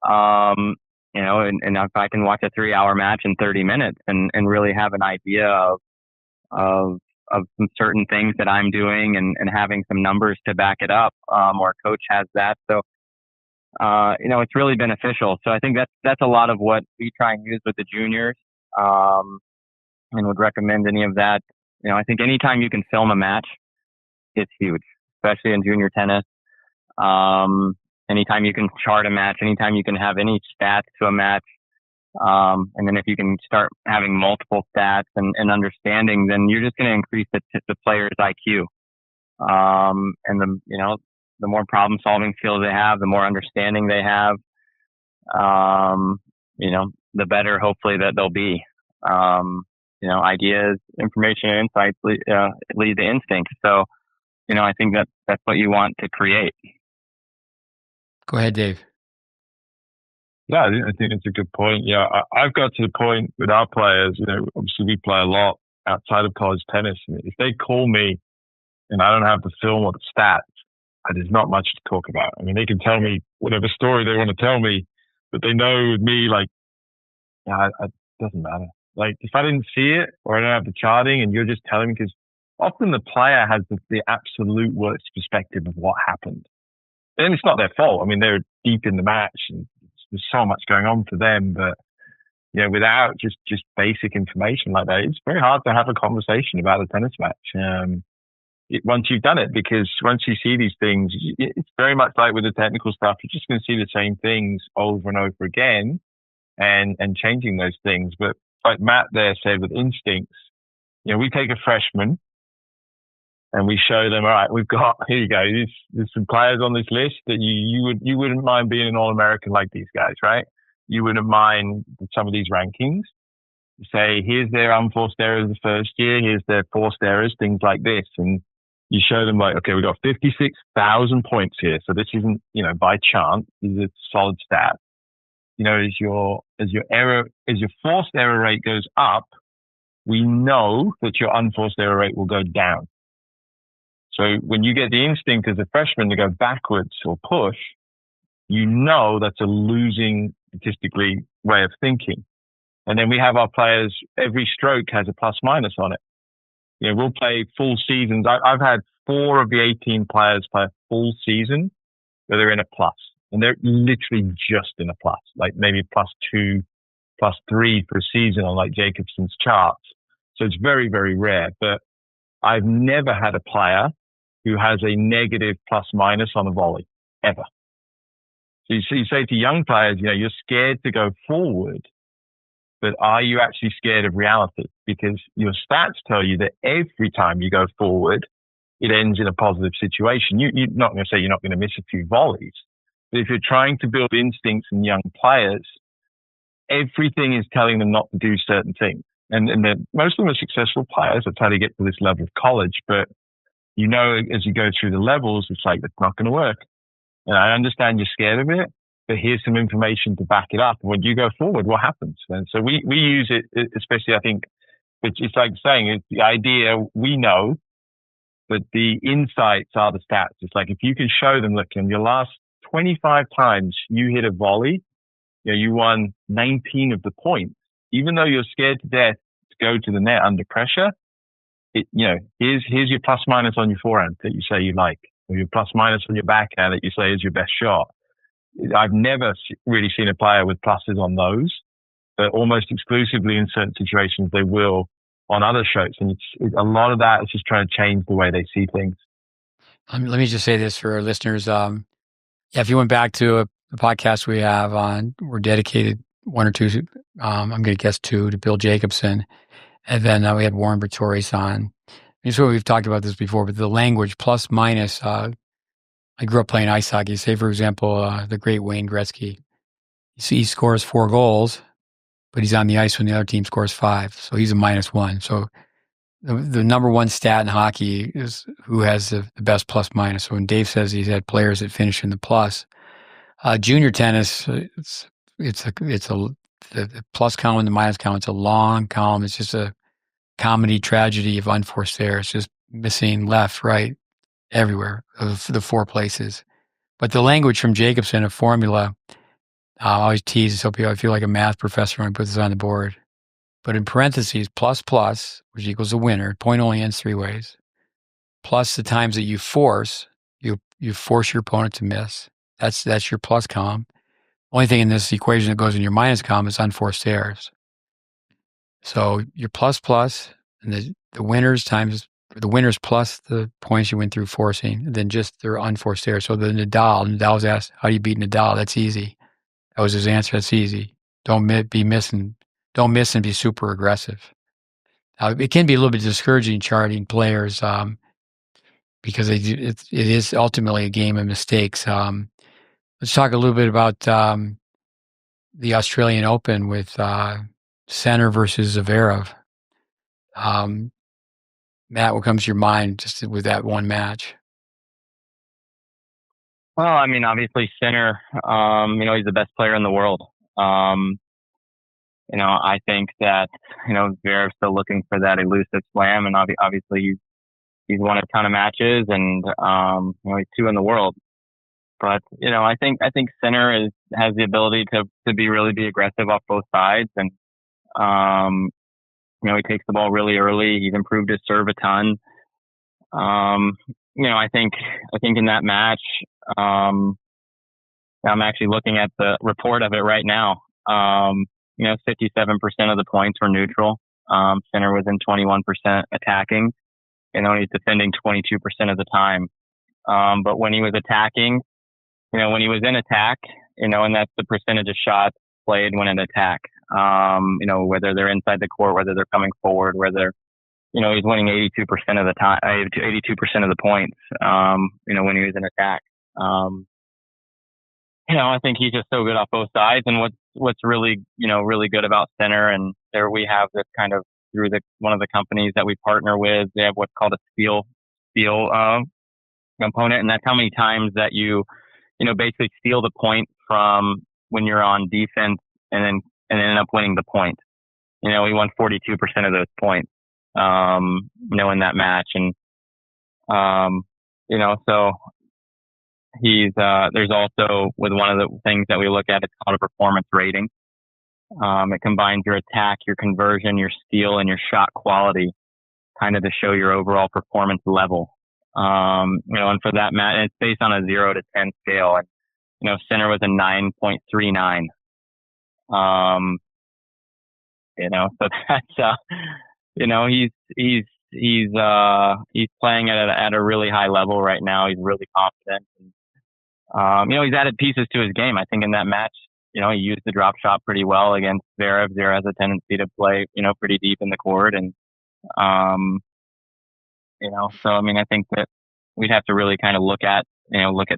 And if I can watch a 3-hour match in 30 minutes and really have an idea of some certain things that I'm doing and having some numbers to back it up, or a coach has that. So, it's really beneficial. So I think that's a lot of what we try and use with the juniors, and would recommend any of that. I think anytime you can film a match, it's huge, especially in junior tennis. Anytime you can chart a match, anytime you can have any stats to a match, and then if you can start having multiple stats and understanding, then you're just going to increase the player's IQ. And the more problem solving skills they have, the more understanding they have, the better hopefully that they'll be. Ideas, information, and insights lead to instinct. So, I think that's what you want to create. Go ahead, Dave. Yeah, I think it's a good point. Yeah, I've got to the point with our players, obviously we play a lot outside of college tennis. And if they call me and I don't have the film or the stats, there's not much to talk about. I mean, they can tell me whatever story they want to tell me, but they know with me, it doesn't matter. Like, if I didn't see it or I don't have the charting and you're just telling me, because often the player has the absolute worst perspective of what happened. And it's not their fault. I mean, they're deep in the match and there's so much going on for them, but without just basic information like that, it's very hard to have a conversation about a tennis match. Once you've done it, because once you see these things, it's very much like with the technical stuff, you're just going to see the same things over and over again and changing those things. But like Matt there said with instincts, we take a freshman and we show them, all right, here you go. There's some players on this list that you wouldn't mind being an All-American like these guys, right? You wouldn't mind some of these rankings. Say, here's their unforced errors the first year, here's their forced errors, things like this. And you show them okay, we've got 56,000 points here. So this isn't, by chance. This is a solid stat. As your forced error rate goes up, we know that your unforced error rate will go down. So when you get the instinct as a freshman to go backwards or push, that's a losing statistically way of thinking. And then we have our players, every stroke has a plus minus on it. We'll play full seasons. I've had 4 of the 18 players play a full season where they're in a plus. And they're literally just in a plus, like maybe +2, +3 for a season on like Jacobson's charts. So it's very, very rare. But I've never had a player who has a negative plus minus on a volley, ever. So you say to young players, you're scared to go forward, but are you actually scared of reality? Because your stats tell you that every time you go forward, it ends in a positive situation. You're not going to say you're not going to miss a few volleys, but if you're trying to build instincts in young players, everything is telling them not to do certain things. And most of them are successful players. That's how they get to this level of college. But as you go through the levels, it's like, it's not going to work. And I understand you're scared of it, but here's some information to back it up. When you go forward, what happens? And so we use it, especially, I think, it's like saying, it's the idea we know, but the insights are the stats. It's like, if you can show them, look, in your last 25 times you hit a volley, you won 19 of the points, even though you're scared to death to go to the net under pressure. Here's your plus minus on your forehand that you say you like, or your plus minus on your backhand that you say is your best shot. I've never really seen a player with pluses on those, but almost exclusively in certain situations they will on other shows. And a lot of that is just trying to change the way they see things. Let me just say this for our listeners. If you went back to a podcast we have on, we're dedicated one or two, I'm going to guess two, to Bill Jacobson. And then we had Warren Pretorius on. So we've talked about this before, but the language plus minus, I grew up playing ice hockey. Say, for example, the great Wayne Gretzky. He scores 4 goals, but he's on the ice when the other team scores 5. So he's a -1. So the number one stat in hockey is who has the best plus minus. So when Dave says he's had players that finish in the plus, junior tennis, the plus column and the minus column. It's a long column. It's just a comedy tragedy of unforced errors. It's just missing left, right, everywhere of the 4 places. But the language from Jacobson, a formula, I always tease, so I feel like a math professor when I put this on the board. But in parentheses, plus, which equals a winner, point only ends 3 ways, plus the times that you force your opponent to miss. That's your plus column. Only thing in this equation that goes in your minus column is unforced errors. So your plus, and the winners plus the points you win through forcing, and then just their unforced errors. So Nadal was asked, how do you beat Nadal? That's easy. That was his answer. That's easy. Don't miss and be super aggressive. It can be a little bit discouraging charting players because it is ultimately a game of mistakes. Let's talk a little bit about the Australian Open with Sinner versus Zverev. Matt, what comes to your mind just with that one match? Well, I mean, obviously Sinner, he's the best player in the world. I think that, Zverev's still looking for that elusive slam, and obviously he's won a ton of matches, and, he's 2 in the world. But, I think Sinner has the ability to really be aggressive off both sides. And, he takes the ball really early. He's improved his serve a ton. I think in that match, I'm actually looking at the report of it right now. 57% of the points were neutral. Sinner was in 21% attacking, and he's defending 22% of the time. But when he was attacking, when he was in attack, and that's the percentage of shots played when in attack, whether they're inside the court, whether they're coming forward, whether, he's winning 82% of the time, 82% of the points, when he was in attack. I think he's just so good off both sides. And what's really, really good about Sinner, and there we have this kind of through one of the companies that we partner with, they have what's called a steal component. And that's how many times that you basically steal the point from when you're on defense and end up winning the point. He won 42% of those points, in that match. And, so he's, there's also with one of the things that we look at, it's called a performance rating. It combines your attack, your conversion, your steal, and your shot quality kind of to show your overall performance level. And for that match, it's based on a 0 to 10 scale. And, Sinner was a 9.39. So that's, he's playing at a really high level right now. He's really confident. And, he's added pieces to his game. I think in that match, he used the drop shot pretty well against Zverev. Zverev has a tendency to play, pretty deep in the court. And, so, I mean, I think that we'd have to really kind of look at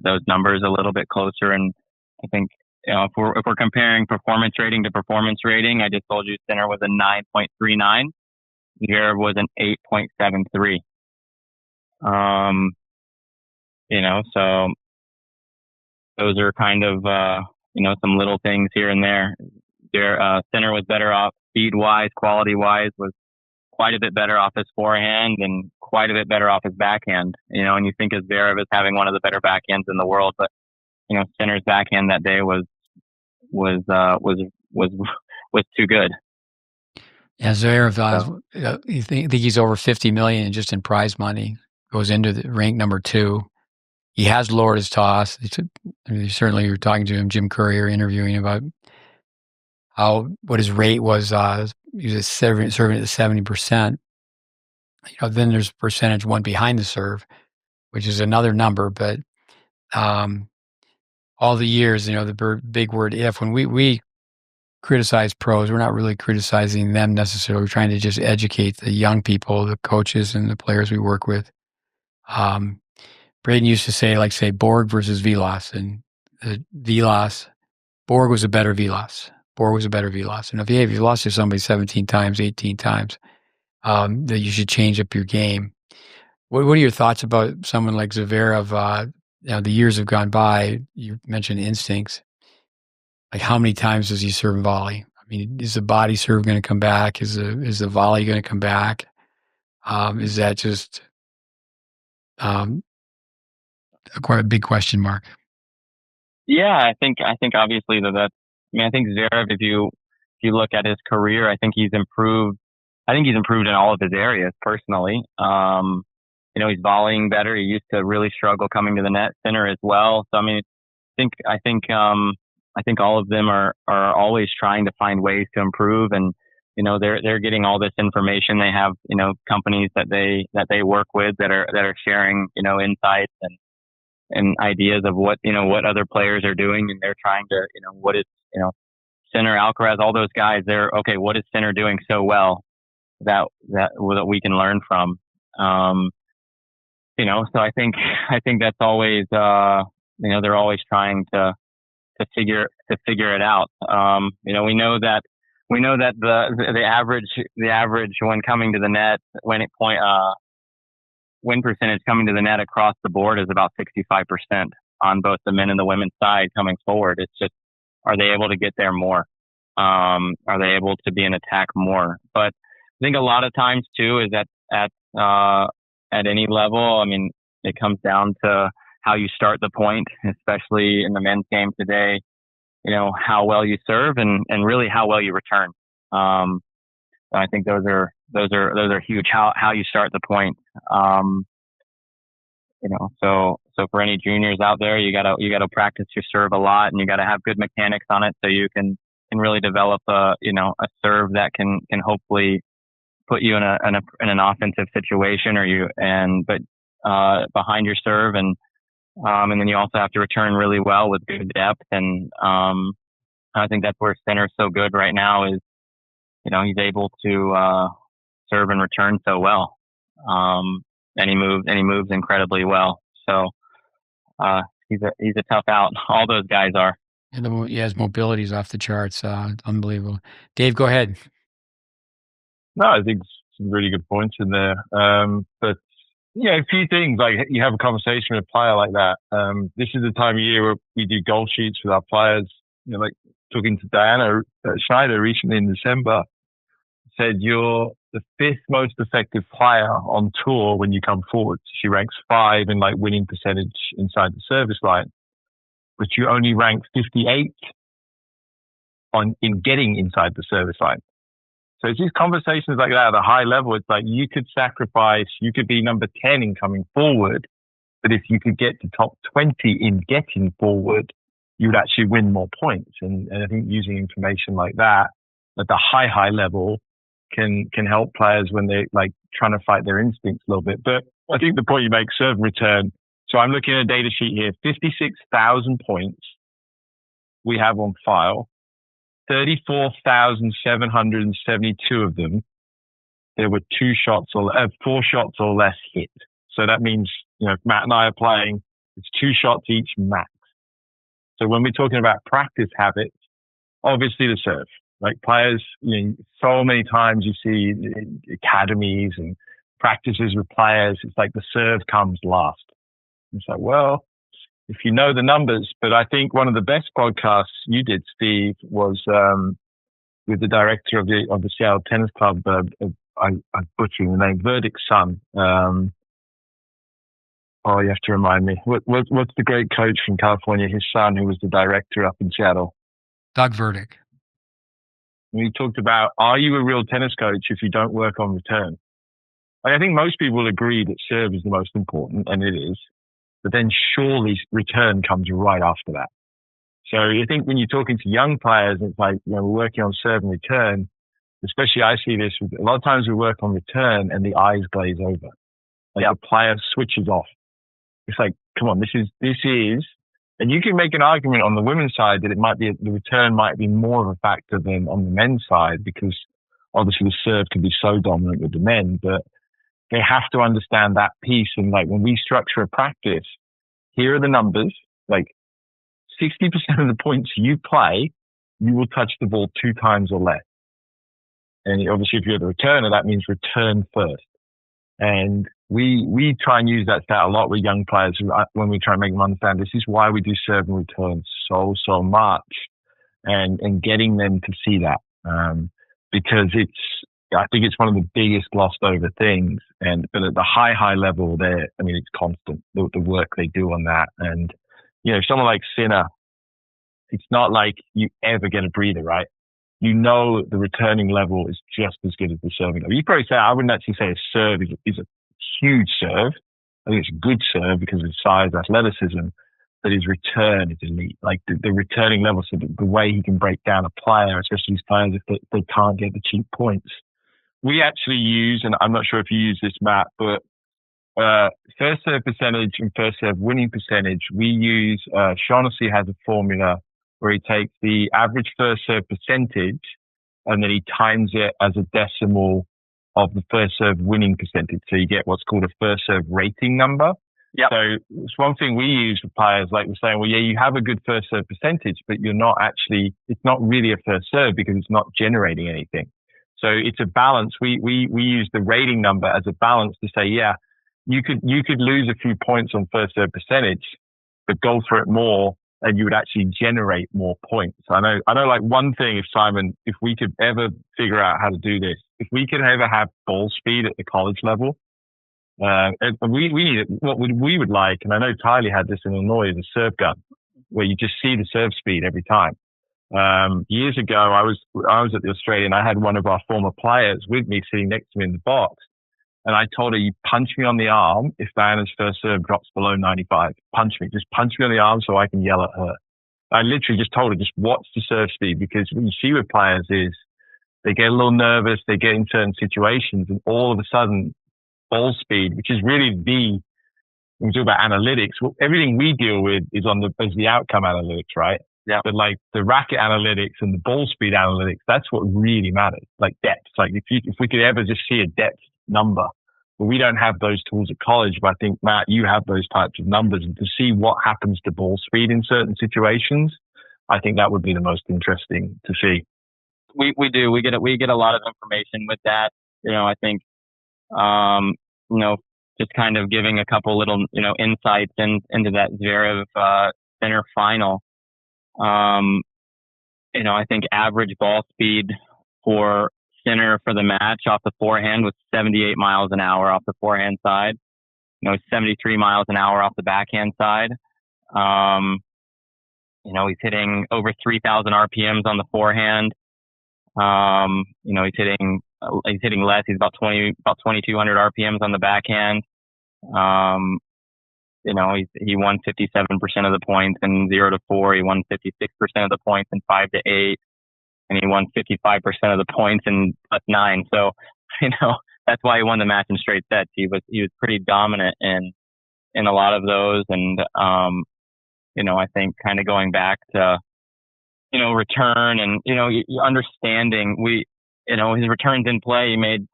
those numbers a little bit closer. And I think, if we're comparing performance rating to performance rating, I just told you Sinner was a 9.39. Zverev was an 8.73. So those are kind of, some little things here and there. Sinner was better off speed-wise, quality-wise, was quite a bit better off his forehand and quite a bit better off his backhand. And you think of Zverev as having one of the better backhands in the world, but Sinner's backhand that day was too good. Yeah, Zverev, you think he's over 50 million just in prize money. Goes into the rank number 2. He has lowered his toss. Certainly, you're talking to him, Jim Courier, interviewing about what his rate was. He was serving at 70%. Then there's percentage one behind the serve, which is another number. But all the years, the big word if, when we criticize pros, we're not really criticizing them necessarily. We're trying to just educate the young people, the coaches, and the players we work with. Braden used to say Borg versus Vilas, and Borg was a better Vilas. And if you lost to somebody 17 times, 18 times, that you should change up your game. What are your thoughts about someone like Zverev? The years have gone by. You mentioned instincts. Like, how many times does he serve volley? I mean, is the body serve going to come back? Is the volley going to come back? Is that just quite a big question mark? Yeah, I think obviously I think Zverev, if you look at his career, I think he's improved. I think he's improved in all of his areas personally. He's volleying better. He used to really struggle coming to the net. Sinner as well. So I think all of them are always trying to find ways to improve, and they're getting all this information. They have companies that they work with that are sharing insights and ideas of what other players are doing, and they're trying to what is Sinner, Alcaraz, all those guys. They're okay. What is Sinner doing so well that we can learn from? So I think that's always they're always trying to figure it out. We know that the average when coming to the net, win percentage coming to the net across the board is about 65% on both the men and the women's side coming forward. It's just, are they able to get there more? Are they able to be in attack more? But I think a lot of times too is at any level. I mean, it comes down to how you start the point, especially in the men's game today. How well you serve and really how well you return. I think those are huge. How you start the point. So for any juniors out there, you gotta practice your serve a lot, and you gotta have good mechanics on it so you can really develop a serve that can hopefully put you in an offensive situation, but behind your serve, and then you also have to return really well with good depth. And I think that's where Sinner's so good right now is, he's able to serve and return so well. And he moves incredibly well. So he's a tough out. All those guys are. And his mobility is off the charts. Unbelievable. Dave, go ahead. No, I think some really good points in there. But a few things, like you have a conversation with a player like that. This is the time of year where we do goal sheets with our players. Like talking to Diana Schneider recently in December, said you're the 5th most effective player on tour when you come forward. She ranks 5 in winning percentage inside the service line, but you only rank 58th in getting inside the service line. So it's these conversations like that at a high level. It's like you could sacrifice, you could be number 10 in coming forward, but if you could get to top 20 in getting forward, you would actually win more points. And I think using information like that at the high level can help players when they're trying to fight their instincts a little bit. But I think the point you make, serve and return. So I'm looking at a data sheet here, 56,000 points we have on file. 34,772 of them, there were 4 shots or less hit. So that means, if Matt and I are playing, it's 2 shots each max. So when we're talking about practice habits, obviously the serve. Like players, so many times you see academies and practices with players, it's like the serve comes last. It's like, well, if you know the numbers, but I think one of the best podcasts you did, Steve, was with the director of the Seattle Tennis Club. I'm butchering the name, Verdict's son. You have to remind me. What's the great coach from California? His son, who was the director up in Seattle. Doug Verdict. We talked about, are you a real tennis coach if you don't work on return? I think most people will agree that serve is the most important, and it is. But then surely return comes right after that. So I think when you're talking to young players, it's like, we're working on serve and return. Especially I see this with, a lot of times we work on return and the eyes glaze over. Like the player switches off. It's like, come on, this is, and you can make an argument on the women's side that it might be, the return might be more of a factor than on the men's side, because obviously the serve can be so dominant with the men, but they have to understand that piece. And like when we structure a practice, here are the numbers, like 60% of the points you play, you will touch the ball 2 times or less. And obviously if you're the returner, that means return first. And we try and use that stat a lot with young players when we try and make them understand this is why we do serve and return so much, and getting them to see that, because I think it's one of the biggest glossed over things. But at the high level there, I mean, it's constant, the work they do on that. And, someone like Sinner, it's not like you ever get a breather, right? The returning level is just as good as the serving level. You probably say, I wouldn't actually say a serve is a huge serve. I think it's a good serve because of size, athleticism, but his return is elite. Like the returning level, so the way he can break down a player, especially these players if they can't get the cheap points. We actually use, and I'm not sure if you use this, Matt, but first serve percentage and first serve winning percentage, we use, Shaughnessy has a formula where he takes the average first serve percentage and then he times it as a decimal of the first serve winning percentage. So you get what's called a first serve rating number. Yep. So it's one thing we use for players, like we're saying, well, yeah, you have a good first serve percentage, but it's not really a first serve because it's not generating anything. So it's a balance. We use the rating number as a balance to say, yeah, you could lose a few points on first serve percentage, but go for it more and you would actually generate more points. I know like one thing, if we could ever figure out how to do this, if we could ever have ball speed at the college level, and what we would like, and I know Tylee had this in Illinois, is a serve gun, where you just see the serve speed every time. Years ago, I was at the Australian. I had one of our former players with me sitting next to me in the box. And I told her, you punch me on the arm if Diana's first serve drops below 95. Just punch me on the arm so I can yell at her. I literally just told her, just watch the serve speed, because what you see with players is they get a little nervous, they get in certain situations, and all of a sudden, ball speed, which is really when we talk about analytics, well, everything we deal with is the outcome analytics, right? Yeah. But like the racket analytics and the ball speed analytics, that's what really matters. Like depth. Like if we could ever just see a depth number, but we don't have those tools at college. But I think, Matt, you have those types of numbers, and to see what happens to ball speed in certain situations, I think that would be the most interesting to see. We do. We get a lot of information with that. I think, just kind of giving a couple little, insights into that Zverev Sinner final. I think average ball speed for Sinner for the match off the forehand was 78 miles an hour off the forehand side. 73 miles an hour off the backhand side. He's hitting over 3,000 RPMs on the forehand. He's hitting less. He's about 2,200 RPMs on the backhand. He won 57% of the points in 0 to 4. He won 56% of the points in 5 to 8. And he won 55% of the points in +9. So, that's why he won the match in straight sets. He was pretty dominant in a lot of those. And, I think kind of going back to, return and, understanding his returns in play, he made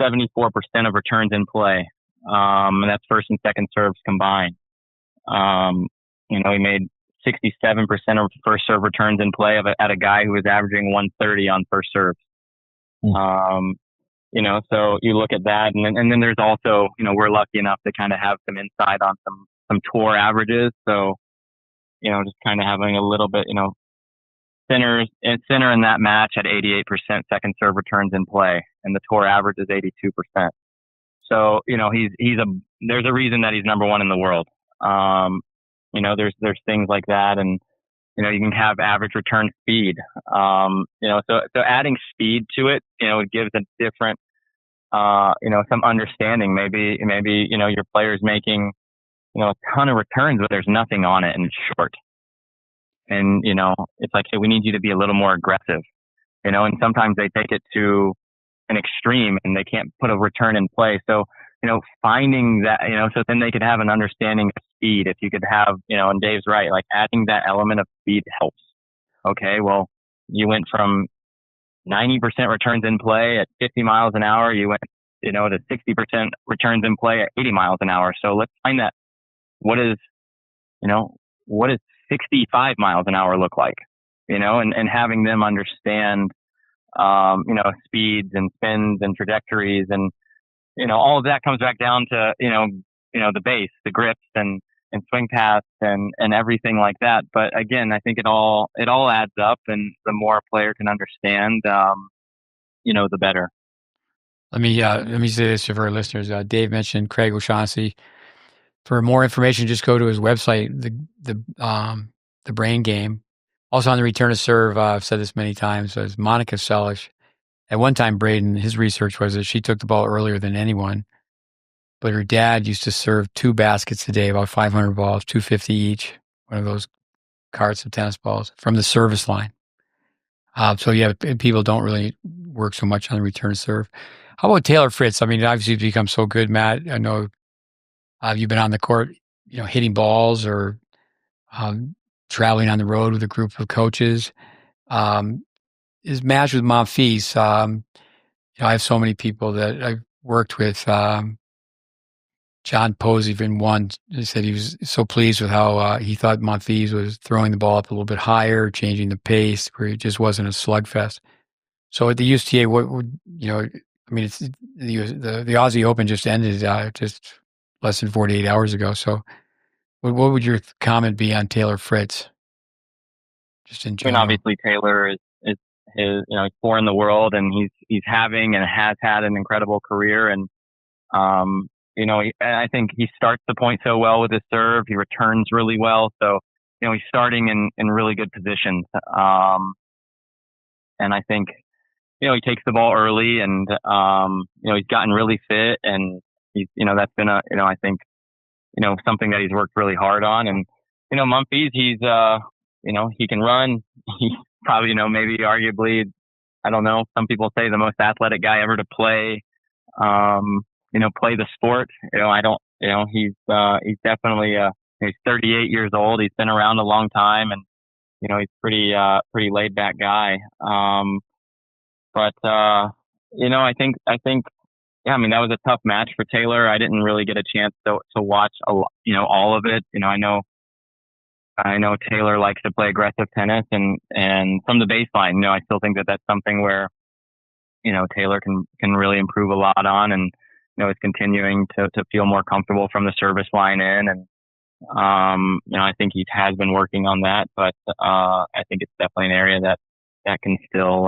74% of returns in play. And that's first and second serves combined. He made 67% of first serve returns in play at a guy who was averaging 130 on first serve. So you look at that, and then there's also, we're lucky enough to kind of have some insight on some tour averages. So, just kind of having a little bit, center in that match at 88% second serve returns in play, and the tour average is 82%. So, there's a reason that he's number one in the world. There's things like that, and you can have average return speed. So adding speed to it, it gives a different, some understanding. Maybe your player's making, a ton of returns, but there's nothing on it and it's short. And, it's like, hey, we need you to be a little more aggressive, and sometimes they take it to an extreme and they can't put a return in play. So, finding that, so then they could have an understanding of speed. If you could have, and Dave's right, like adding that element of speed helps. Okay, well, you went from 90% returns in play at 50 miles an hour. You went, to 60% returns in play at 80 miles an hour. So let's find that. What does 65 miles an hour look like? And having them understand, speeds and spins and trajectories, and, all of that comes back down to, the base, the grips and swing paths and everything like that. But again, I think it all adds up, and the more a player can understand, the better. Let me say this for our listeners. Dave mentioned Craig O'Shaughnessy. For more information, just go to his website, the Brain Game. Also on the return to serve, I've said this many times, is Monica Seles. At one time, Braden, his research was that she took the ball earlier than anyone, but her dad used to serve 2 baskets a day, about 500 balls, 250 each, one of those carts of tennis balls, from the service line. People don't really work so much on the return to serve. How about Taylor Fritz? I mean, obviously, you've become so good, Matt. I know you've been on the court, hitting balls or traveling on the road with a group of coaches. His match with Monfils, I have so many people that I've worked with. John Posey even won. He said he was so pleased with how he thought Monfils was throwing the ball up a little bit higher, changing the pace, where it just wasn't a slugfest. So at the USTA, what would it's the Aussie Open just ended just less than 48 hours ago. So what would your comment be on Taylor Fritz? Just in general. Obviously Taylor is he's 4 in the world, and he's having and has had an incredible career. And, I think he starts the point so well with his serve. He returns really well. So, he's starting in really good positions. And I think, he takes the ball early, and, he's gotten really fit, and he's, that's been I think, something that he's worked really hard on. And, Monfils, he's, he can run. He's probably, maybe arguably, I don't know, some people say the most athletic guy ever to play, play the sport. He's definitely, he's 38 years old. He's been around a long time, and, he's pretty laid back guy. I think, that was a tough match for Taylor. I didn't really get a chance to watch all of it. I know Taylor likes to play aggressive tennis, and from the baseline, I still think that that's something where, Taylor can really improve a lot on, and, is continuing to feel more comfortable from the service line in. And, I think he has been working on that, but, I think it's definitely an area that can still,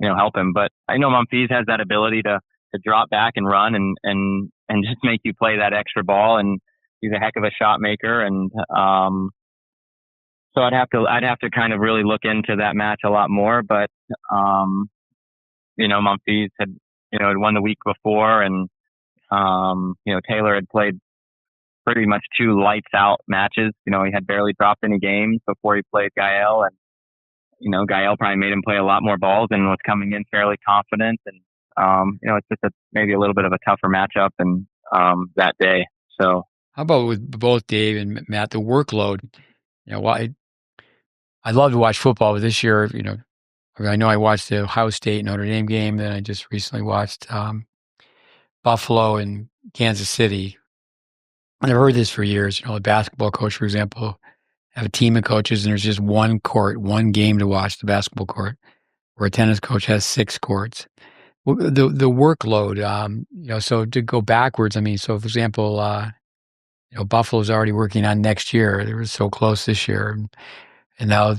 help him. But I know Monfils has that ability to drop back and run and just make you play that extra ball, and he's a heck of a shot maker. And, so I'd have to kind of really look into that match a lot more. But, Monfils had won the week before, and, Taylor had played pretty much 2 lights out matches. He had barely dropped any games before he played Gael, and, Gael probably made him play a lot more balls and was coming in fairly confident. And, it's just maybe a little bit of a tougher matchup and, that day. So how about with both Dave and Matt, the workload? I love to watch football, but this year, I know I watched the Ohio State Notre Dame game. Then I just recently watched Buffalo and Kansas City. And I've heard this for years. A basketball coach, for example, have a team of coaches and there's just one court, one game to watch, the basketball court, where a tennis coach has 6 courts. Well, the workload, so to go backwards, so for example, Buffalo's already working on next year. They were so close this year. And now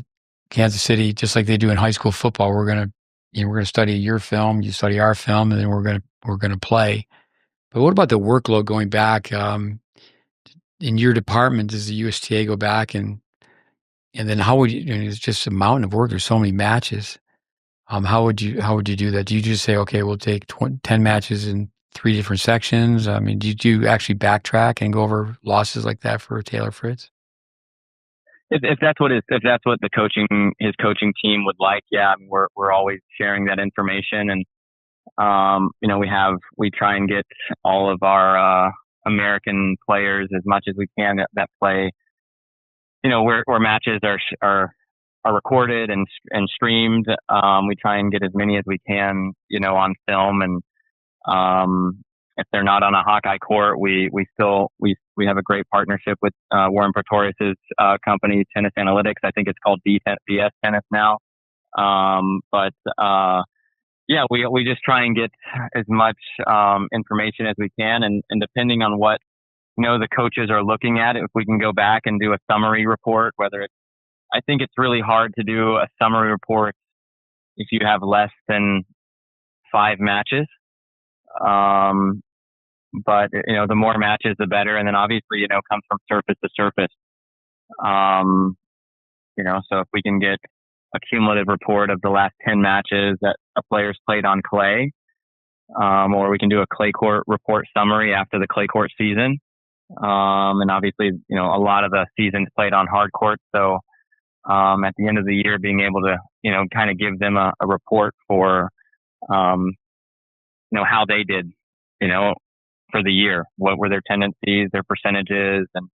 Kansas City, just like they do in high school football, we're going to study your film, you study our film, and then we're going to play. But what about the workload going back, in your department? Does the USTA go back and then how would you, it's just a mountain of work. There's so many matches. How would you do that? Do you just say, okay, we'll take 10 matches in 3 different sections? Do you actually backtrack and go over losses like that for Taylor Fritz? If that's what his coaching team would like, yeah, we're always sharing that information, and we try and get all of our American players as much as we can that play, where matches are recorded and streamed. We try and get as many as we can, on film. And if they're not on a Hawkeye court, we have a great partnership with Warren Pretorius's company, Tennis Analyst. I think it's called BS Tennis now. Yeah, we just try and get as much information as we can, and depending on what the coaches are looking at, if we can go back and do a summary report, I think it's really hard to do a summary report if you have less than 5 matches. But the more matches, the better. And then obviously, comes from surface to surface. So if we can get a cumulative report of the last 10 matches that a player's played on clay, or we can do a clay court report summary after the clay court season. And obviously, a lot of the season's played on hard court. So, at the end of the year, being able to, kind of give them a report for, how they did, for the year. What were their tendencies, their percentages, and,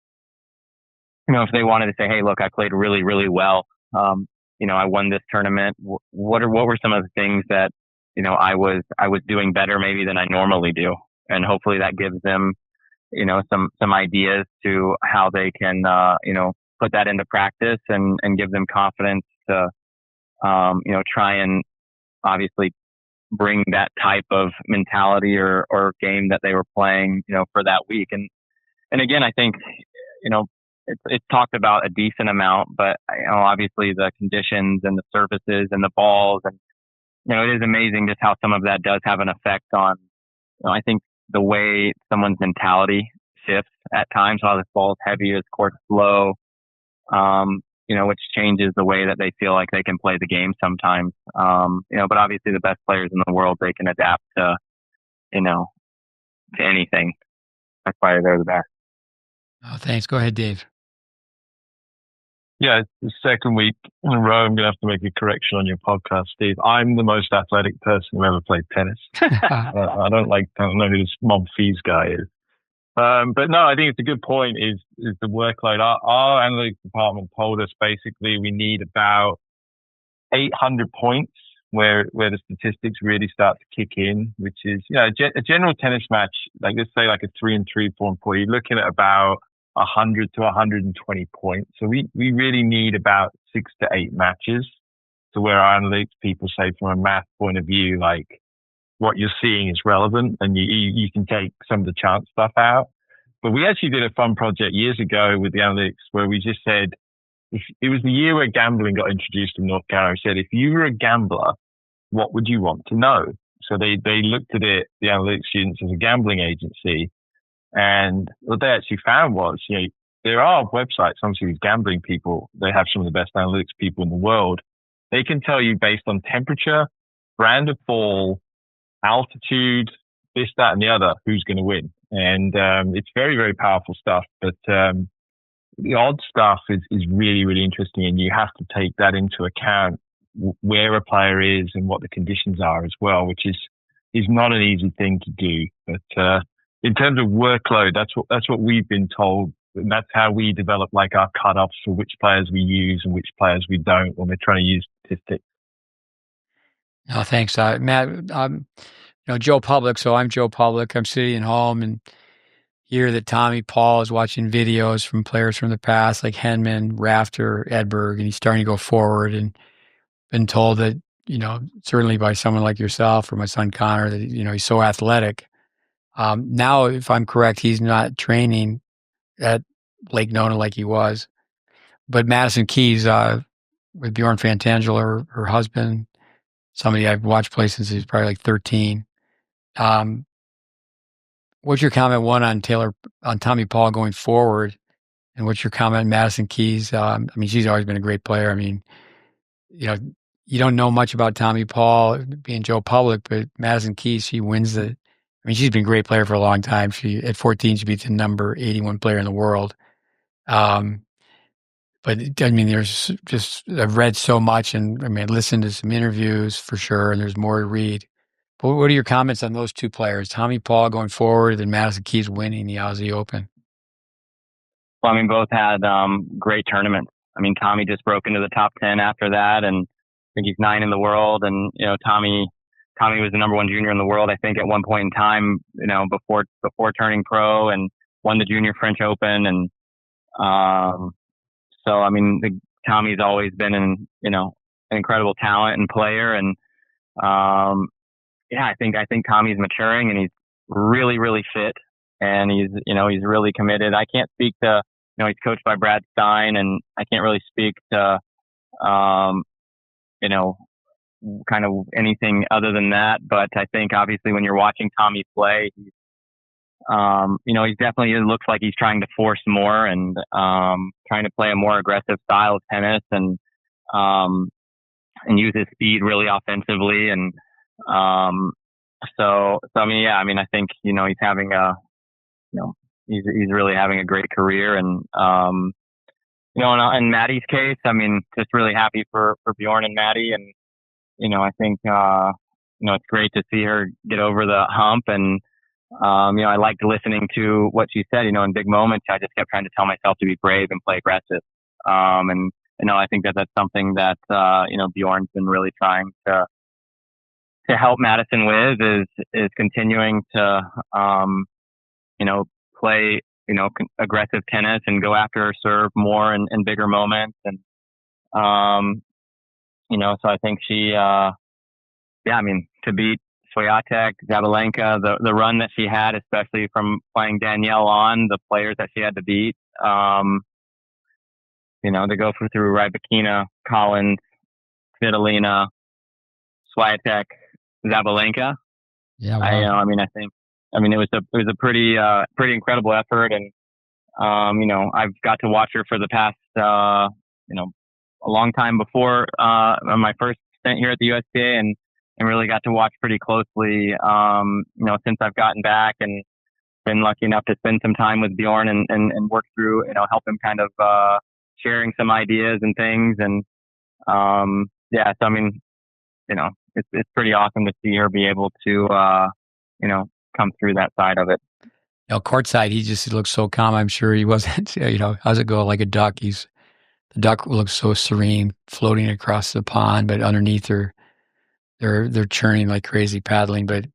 if they wanted to say, hey, look, I played really, really well. I won this tournament. What were some of the things that, I was doing better maybe than I normally do? And hopefully that gives them, some ideas to how they can, put that into practice and give them confidence to, try and obviously bring that type of mentality or game that they were playing, for that week. And again, I think, it's talked about a decent amount, but obviously the conditions and the surfaces and the balls, and it is amazing just how some of that does have an effect on, I think the way someone's mentality shifts at times. While this ball is heavy, this court's slow, which changes the way that they feel like they can play the game sometimes. But obviously the best players in the world, they can adapt to, to anything. That's why they're the best. Oh, thanks. Go ahead, Dave. Yeah, it's the second week in a row. I'm going to have to make a correction on your podcast, Steve. I'm the most athletic person who ever played tennis. I don't know who this Monfils guy is. But no, I think it's a good point is the workload. Our analytics department told us basically we need about 800 points where the statistics really start to kick in, which is, a general tennis match, like let's say like a 3-3, 4-4, you're looking at about 100 to 120 points. So we really need about 6 to 8 matches to where our analytics people say from a math point of view, like what you're seeing is relevant and you can take some of the chance stuff out. But we actually did a fun project years ago with the analytics where we just said, it was the year where gambling got introduced in North Carolina. We said, if you were a gambler, what would you want to know? So they looked at it, the analytics students, as a gambling agency. And what they actually found was, there are websites, obviously with gambling people, they have some of the best analytics people in the world. They can tell you based on temperature, brand of ball, altitude, this, that, and the other, who's going to win. And it's very, very powerful stuff. But the odd stuff is really, really interesting. And you have to take that into account, where a player is and what the conditions are as well, which is not an easy thing to do. But in terms of workload, that's what we've been told. And that's how we develop like our cutoffs for which players we use and which players we don't when we're trying to use statistics. No, thanks, Matt. Joe Public. So I'm Joe Public. I'm sitting at home, and hear that Tommy Paul is watching videos from players from the past like Henman, Rafter, Edberg, and he's starting to go forward, and been told that, certainly by someone like yourself or my son Connor, that, he's so athletic. Now, if I'm correct, he's not training at Lake Nona like he was. But Madison Keys, with Bjorn Fantangelo, her husband, somebody I've watched play since he was probably like 13. What's your comment, one, on Tommy Paul going forward? And what's your comment on Madison Keys? She's always been a great player. You don't know much about Tommy Paul being Joe Public, but Madison Keys, she wins she's been a great player for a long time. At 14, she beat the number 81 player in the world. But there's just, I've read so much, and listened to some interviews for sure, and there's more to read. But what are your comments on those two players, Tommy Paul going forward and Madison Keys winning the Aussie Open? Well, both had great tournaments. Tommy just broke into the top 10 after that, and I think he's 9 in the world. And Tommy was the number 1 junior in the world, I think, at one point in time, before turning pro, and won the Junior French Open. And Tommy's always been an incredible talent and player. And I think Tommy's maturing, and he's really, really fit, and he's really committed. I can't speak to, he's coached by Brad Stein, and I can't really speak to, kind of anything other than that. But I think obviously when you're watching Tommy play, he's definitely, it looks like he's trying to force more, and trying to play a more aggressive style of tennis, and use his speed really offensively. And I think, he's having he's really having a great career. And, in Maddie's case, just really happy for Bjorn and Maddie. And, I think, it's great to see her get over the hump. And, I liked listening to what she said, in big moments. I just kept trying to tell myself to be brave and play aggressive. And, I think that's something that, Bjorn's been really trying to help Madison with, is continuing to, play, aggressive tennis and go after her serve more in bigger moments. And, so I think she, to beat Swiatek, Zabalenka, the run that she had, especially from playing Danielle on, the players that she had to beat, to go through Rybakina, Collins, Svitolina, Swiatek, Zabalenka. Yeah, wow. I think it was a pretty incredible effort. And, I've got to watch her for the past, a long time before, my first stint here at the USTA, and really got to watch pretty closely, since I've gotten back, and been lucky enough to spend some time with Bjorn and work through, help him kind of, sharing some ideas and things. And, it's pretty awesome to see her be able to, come through that side of it. Courtside, he just looks so calm. I'm sure he wasn't, how's it go? Like a duck. The duck looks so serene, floating across the pond, but underneath her, they're churning like crazy, paddling. But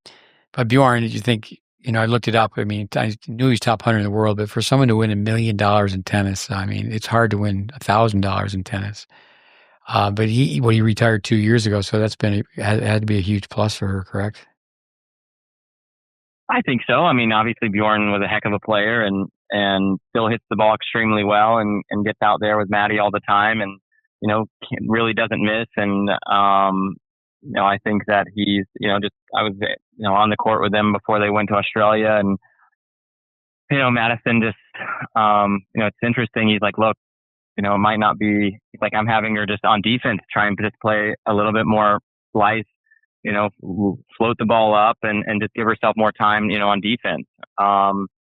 Bjorn, did you think, I looked it up. I knew he's top 100 in the world, but for someone to win $1 million in tennis, it's hard to win $1,000 in tennis. But he retired 2 years ago, so that's had to be a huge plus for her, correct? I think so. Obviously Bjorn was a heck of a player, and still hits the ball extremely well, and gets out there with Maddie all the time, and, really doesn't miss. And, I think that he's, I was, on the court with them before they went to Australia, and, Madison just, it's interesting. He's like, look, it might not be like I'm having her just on defense, trying to just play a little bit more light, float the ball up and just give herself more time, on defense.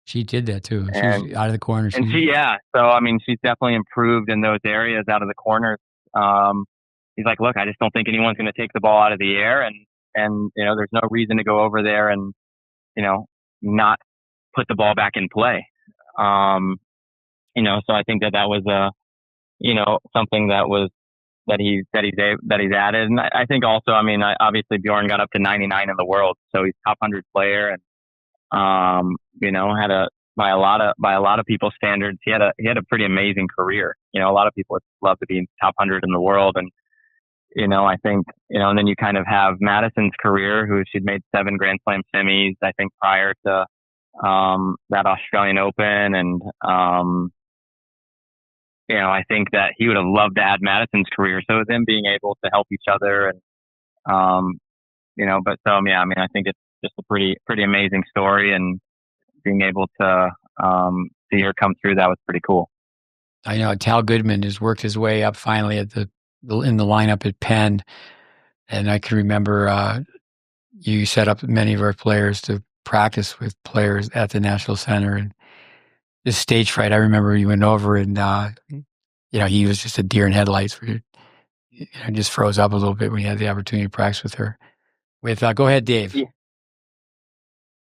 She did that too. She was out of the corner. So, she's definitely improved in those areas out of the corners. He's like, look, I just don't think anyone's going to take the ball out of the air, and there's no reason to go over there and, not put the ball back in play. So I think that was something that he's added. And I think also, obviously Bjorn got up to 99 in the world, so he's top 100 player, and, had a by a lot of people's standards, he had a pretty amazing career. A lot of people would love to be in top 100 in the world. And, I think, and then you kind of have Madison's career, she'd made 7 Grand Slam semis, I think, prior to, that Australian Open. And, I think that he would have loved to add Madison's career. So them being able to help each other and, I think it's just a pretty amazing story, and being able to see her come through, that was pretty cool. I know Tal Goodman has worked his way up finally in the lineup at Penn, and I can remember you set up many of our players to practice with players at the National Center, and this stage fright. I remember you went over, and he was just a deer in headlights. Just froze up a little bit when you had the opportunity to practice with her. Go ahead, Dave. Yeah.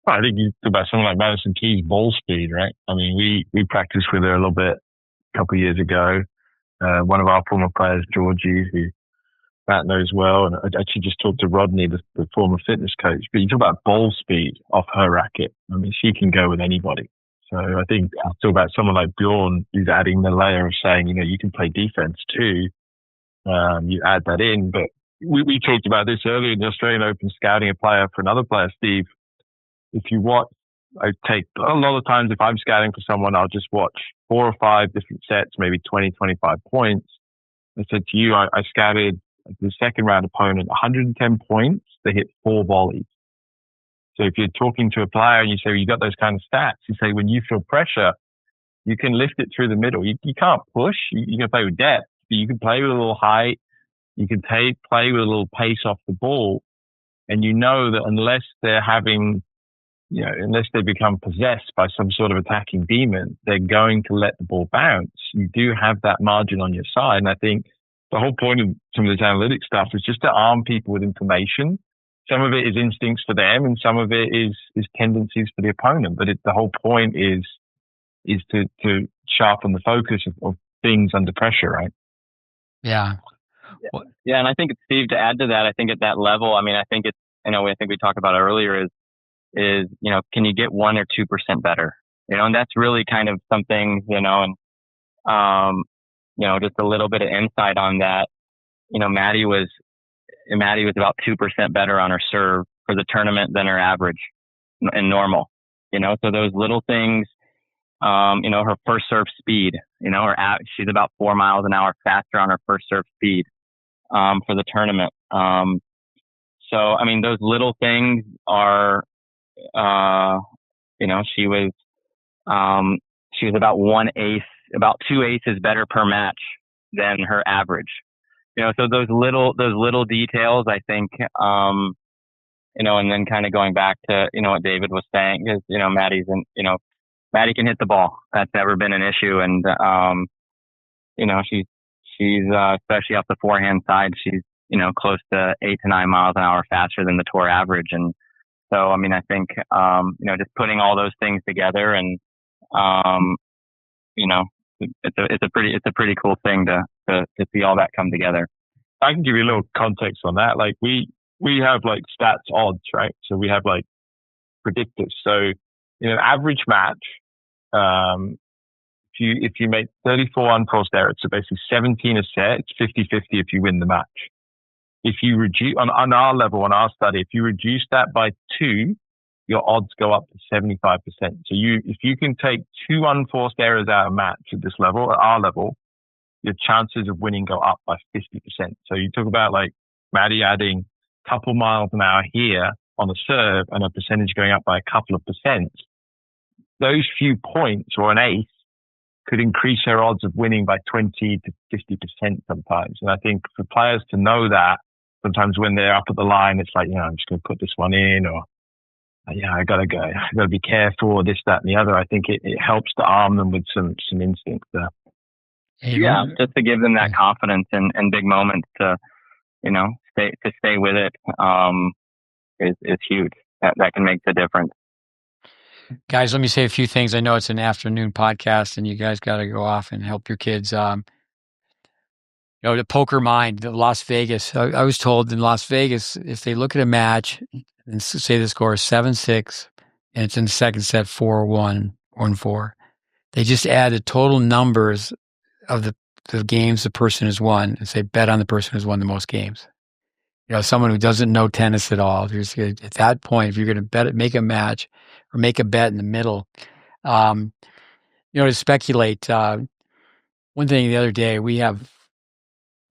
I think you talk about someone like Madison Keys' ball speed, right? I mean, we practiced with her a little bit a couple of years ago. One of our former players, Georgie, who Matt knows well, and I actually just talked to Rodney, the former fitness coach. But you talk about ball speed off her racket. I mean, she can go with anybody. So I think you talk about someone like Bjorn, who's adding the layer of saying, you can play defense too. You add that in. But we talked about this earlier in the Australian Open, scouting a player for another player, Steve. If you watch, I take a lot of times if I'm scouting for someone, I'll just watch 4 or 5 different sets, maybe 20, 25 points. I said to you, I scouted the second round opponent, 110 points. They hit 4 volleys. So if you're talking to a player and you say, well, you got those kind of stats, you say, when you feel pressure, you can lift it through the middle. You can't push. You can play with depth. You can play with a little height. You can play with a little pace off the ball. And you know that unless they become possessed by some sort of attacking demon, they're going to let the ball bounce. You do have that margin on your side. And I think the whole point of some of this analytic stuff is just to arm people with information. Some of it is instincts for them, and some of it is tendencies for the opponent. But the whole point is to sharpen the focus of things under pressure, right? Yeah. Yeah, and I think, Steve, to add to that, I think at that level, I mean, I think it's, I think we talked about earlier is, can you get 1 or 2% better? And that's really kind of something, and, just a little bit of insight on that. Maddie was about 2% better on her serve for the tournament than her average and normal, so those little things, her first serve speed, she's about 4 miles an hour faster on her first serve speed, for the tournament. So, I mean, those little things are, she was about 1/8, about 2 aces better per match than her average. So those little details, I think, and then kind of going back to, what David was saying is, Maddie can hit the ball. That's never been an issue. And, she's especially off the forehand side, she's, close to 8 to 9 miles an hour faster than the tour average. And so, I mean, I think, just putting all those things together and, it's a pretty cool thing to see all that come together. I can give you a little context on that. Like we have like stats odds, right? So we have like predictors. So in an average match, if you make 34 unforced errors, so basically 17 a set, it's 50-50 if you win the match. If you reduce on our level, on our study, if you reduce that by 2, your odds go up to 75%. So if you can take 2 unforced errors out of a match at this level, at our level, your chances of winning go up by 50%. So you talk about like Maddie adding a couple miles an hour here on a serve and a percentage going up by a couple of percent. Those few points or an ace could increase her odds of winning by 20 to 50% sometimes. And I think for players to know that, sometimes when they're up at the line, it's like, I'm just going to put this one in, or I gotta go. I gotta be careful, or this, that, and the other. I think it helps to arm them with some instinct there. Yeah, just to give them that confidence and big moments to, stay with it, is huge. That can make the difference. Guys, let me say a few things. I know it's an afternoon podcast, and you guys got to go off and help your kids. The poker mind, the Las Vegas. I was told in Las Vegas, if they look at a match and say the score is 7-6, and it's in the second set 4-1, 4-4. They just add the total numbers of the games the person has won and say bet on the person who's won the most games. Someone who doesn't know tennis at all. At that point, if you're going to bet it, make a match or make a bet in the middle, to speculate. One thing the other day, we have,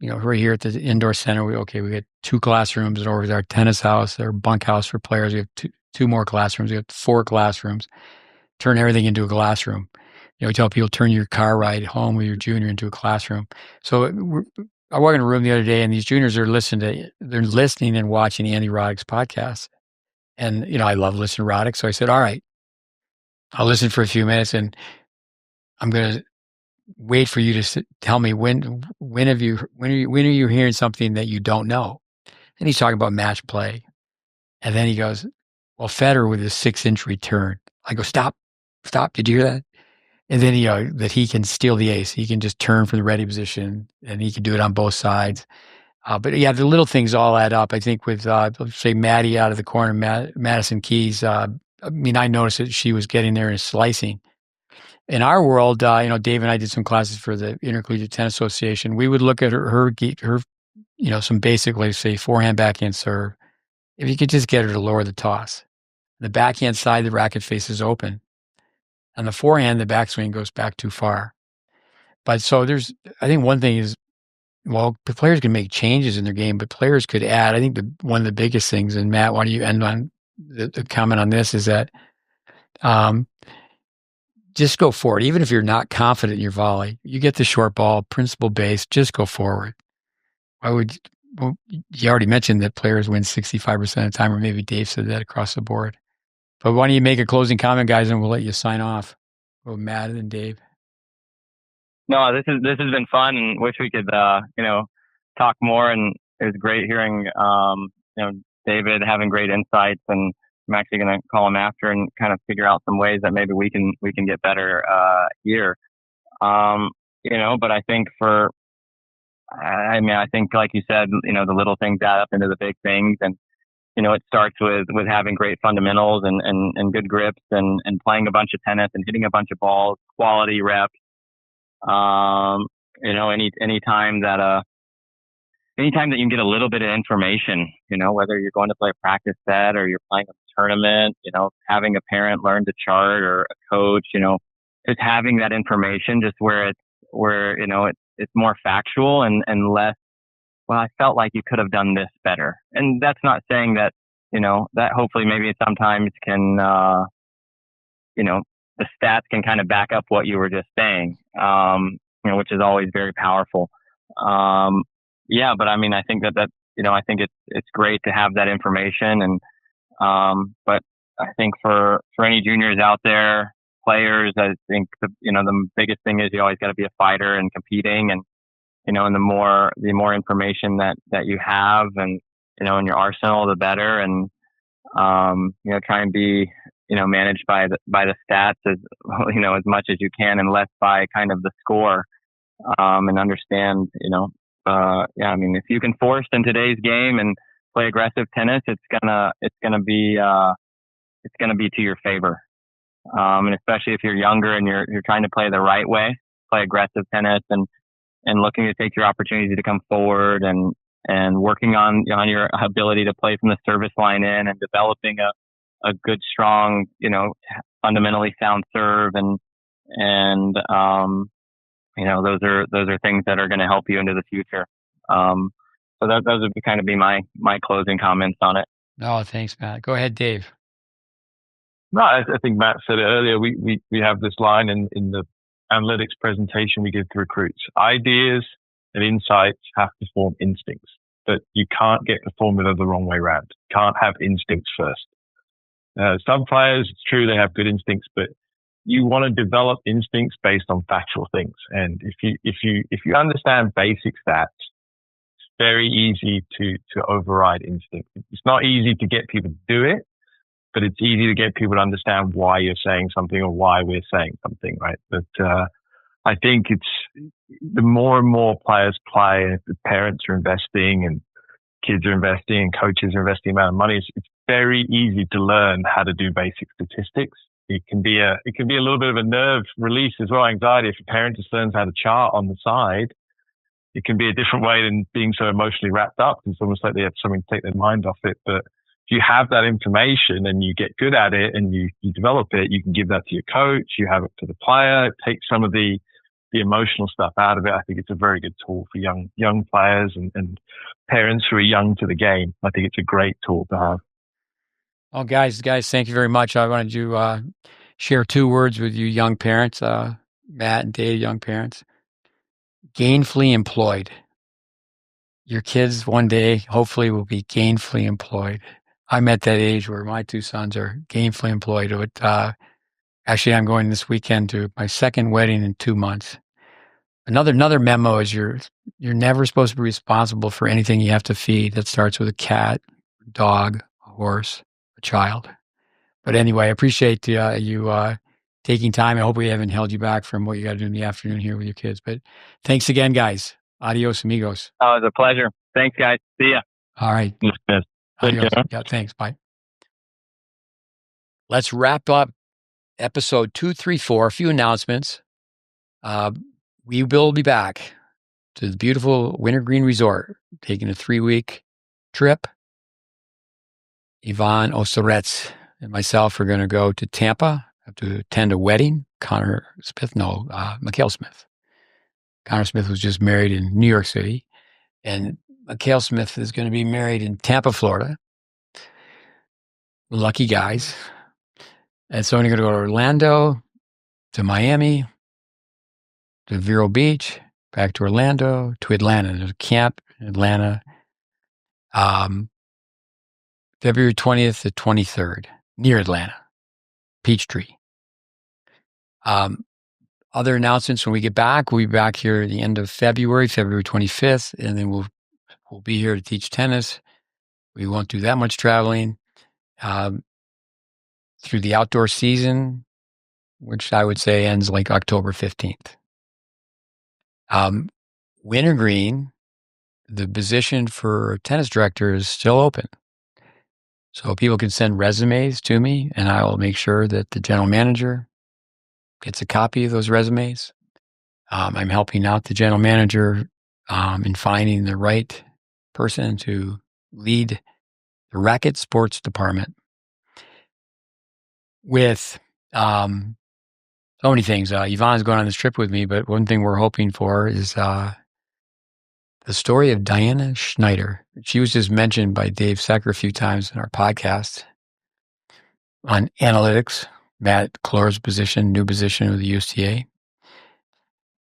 we're here at the indoor center. We got 2 classrooms and over our tennis house, our bunkhouse for players. We have two more classrooms. We have 4 classrooms. Turn everything into a classroom. We tell people turn your car ride home with your junior into a classroom. So I walked in a room the other day, and these juniors are listening and watching Andy Roddick's podcast. And I love listening to Roddick, so I said, "All right, I'll listen for a few minutes, and I'm going to wait for you to tell me when are you hearing something that you don't know?" And he's talking about match play, and then he goes, "Well, Federer with his 6-inch return." I go, "Stop! Did you hear that?" And then that he can steal the ace. He can just turn from the ready position, and he can do it on both sides. But yeah, the little things all add up. I think with let's say Maddie out of the corner, Madison Keys. I noticed that she was getting there and slicing. In our world, Dave and I did some classes for the Intercollegiate Tennis Association. We would look at her some basic, like say forehand, backhand serve. If you could just get her to lower the toss, the backhand side, the racket face is open. On the forehand, the backswing goes back too far. But so I think one thing is, well, the players can make changes in their game, but players could add. I think one of the biggest things, and Matt, why don't you end on the comment on this, is that just go forward. Even if you're not confident in your volley, you get the short ball, principle based, just go forward. You already mentioned that players win 65% of the time, or maybe Dave said that across the board. But why don't you make a closing comment, guys, and we'll let you sign off. Well, Matt and Dave. No, this has been fun, and wish we could talk more. And it was great hearing David having great insights, and I'm actually going to call him after and kind of figure out some ways that maybe we can get better here. But I think I think like you said, the little things add up into the big things, and it starts with having great fundamentals and good grips and playing a bunch of tennis and hitting a bunch of balls, quality reps. Anytime that you can get a little bit of information, whether you're going to play a practice set or you're playing a tournament, having a parent learn to chart or a coach, just having that information just where it's more factual and less, well, I felt like you could have done this better. And that's not saying that, that hopefully maybe sometimes can, the stats can kind of back up what you were just saying, which is always very powerful. But I think that I think it's great to have that information. And, but I think for any juniors out there, players, I think the biggest thing is you always got to be a fighter and competing, and and the more information that you have and in your arsenal, the better. And try and be managed by the stats as as much as you can, and less by kind of the score. And understand if you can force in today's game and play aggressive tennis, it's gonna be to your favor. And especially if you're younger and you're trying to play the right way, play aggressive tennis and looking to take your opportunity to come forward and working on your ability to play from the service line in, and developing a good, strong, fundamentally sound serve. And those are things that are going to help you into the future. So those would kind of be my closing comments on it. Oh, thanks, Matt. Go ahead, Dave. No, I think Matt said it earlier. We have this line in the analytics presentation we give to recruits. Ideas and insights have to form instincts, but you can't get the formula the wrong way around. You can't have instincts first. Some players, it's true, they have good instincts, but you want to develop instincts based on factual things. And if you understand basic stats, it's very easy to override instinct. It's not easy to get people to do it, but it's easy to get people to understand why you're saying something or why we're saying something, right? But I think it's the more and more players play, the parents are investing and kids are investing and coaches are investing amount of money. It's very easy to learn how to do basic statistics it can be a little bit of a nerve release as well, anxiety. If a parent just learns how to chart on the side, it can be a different way than being so emotionally wrapped up. It's almost like they have something to take their mind off it. But if you have that information and you get good at it and you develop it, you can give that to your coach, you have it to the player, it takes some of the emotional stuff out of it. I think it's a very good tool for young players and parents who are young to the game. I think it's a great tool to have. Oh, guys, thank you very much. I wanted to share 2 words with you young parents, Matt and Dave, young parents. Gainfully employed. Your kids one day hopefully will be gainfully employed. I'm at that age where my 2 sons are gainfully employed. Actually, I'm going this weekend to my second wedding in 2 months. Another memo is you're never supposed to be responsible for anything you have to feed. That starts with a cat, a dog, a horse, a child. But anyway, I appreciate you taking time. I hope we haven't held you back from what you got to do in the afternoon here with your kids. But thanks again, guys. Adios, amigos. Oh, it was a pleasure. Thanks, guys. See ya. All right. Yes. Adios. Yeah, thanks. Bye. Let's wrap up episode 234. A few announcements. We will be back to the beautiful Wintergreen Resort, taking a 3-week trip. Ivan Osaretz and myself are going to go to Tampa. Have to attend a wedding. Mikhail Smith. Connor Smith was just married in New York City, and Mikhail Smith is going to be married in Tampa, Florida. Lucky guys. And so I'm going to go to Orlando, to Miami, to Vero Beach, back to Orlando, to Atlanta. There's a camp in Atlanta. February 20th to 23rd, near Atlanta, Peachtree. Other announcements when we get back, we'll be back here at the end of February 25th, and then we'll be here to teach tennis. We won't do that much traveling through the outdoor season, which I would say ends like October 15th. Wintergreen, the position for tennis director is still open. So people can send resumes to me, and I will make sure that the general manager gets a copy of those resumes. I'm helping out the general manager in finding the right person to lead the racket sports department with so many things. Yvonne's going on this trip with me, but one thing we're hoping for is the story of Diana Schneider. She was just mentioned by Dave Secker a few times in our podcast on analytics. Mat Cloer's position, new position with the USTA.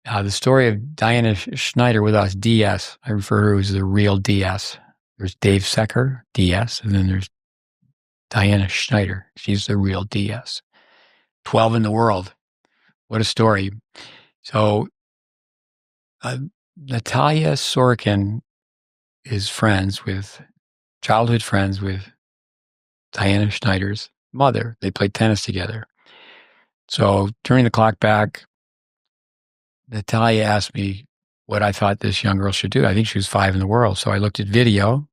The story of Diana Schneider with us, DS. I refer to her as the real DS. There's Dave Secker, DS, and then there's Diana Schneider. She's the real DS. 12 in the world. What a story. So Natalia Sorokin is childhood friends with Diana Schneider's mother. They played tennis together. So turning the clock back, Natalia asked me what I thought this young girl should do. I think she was 5 in the world. So I looked at video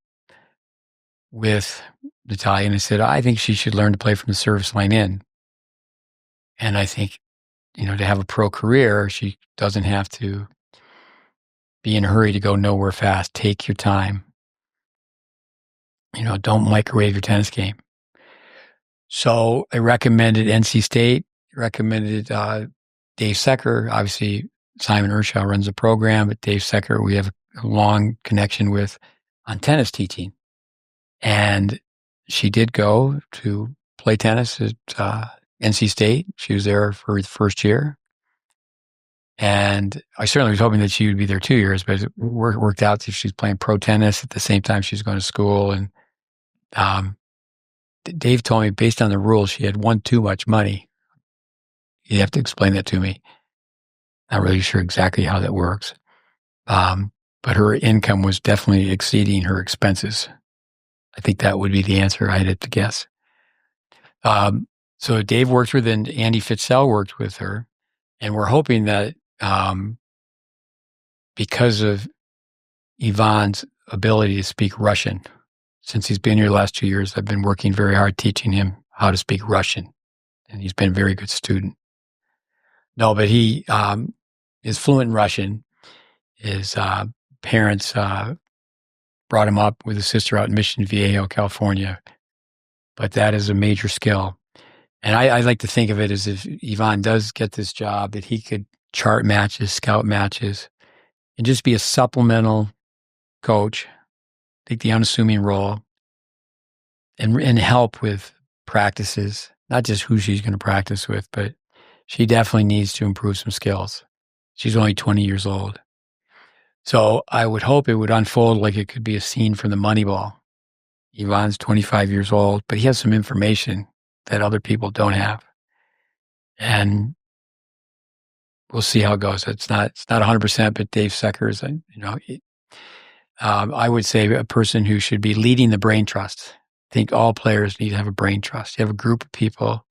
with Natalia and I said, I think she should learn to play from the service line in. And I think, to have a pro career, she doesn't have to be in a hurry to go nowhere fast. Take your time. Don't microwave your tennis game. So I recommended NC State, recommended Dave Secker. Obviously, Simon Ershaw runs the program, but Dave Secker, we have a long connection with on tennis teaching. And she did go to play tennis at NC State. She was there for the first year. And I certainly was hoping that she would be there 2 years, but it worked out that she's playing pro tennis at the same time she's going to school. And Dave told me based on the rules, she had won too much money. You have to explain that to me. Not really sure exactly how that works. But her income was definitely exceeding her expenses. I think that would be the answer I had to guess. So Dave worked with, and Andy Fitzell worked with her. And we're hoping that because of Ivan's ability to speak Russian, since he's been here the last 2 years, I've been working very hard teaching him how to speak Russian. and he's been a very good student. No, but he is fluent in Russian. His parents brought him up with his sister out in Mission Viejo, California. But that is a major skill. And I like to think of it as if Ivan does get this job, that he could chart matches, scout matches, and just be a supplemental coach, take the unassuming role, and help with practices, not just who she's going to practice with, but she definitely needs to improve some skills. She's only 20 years old. So I would hope it would unfold like it could be a scene from the Moneyball. Ivan's 25 years old, but he has some information that other people don't have. And we'll see how it goes. It's not 100%, but Dave Secker is, I would say a person who should be leading the brain trust. I think all players need to have a brain trust. You have a group of people,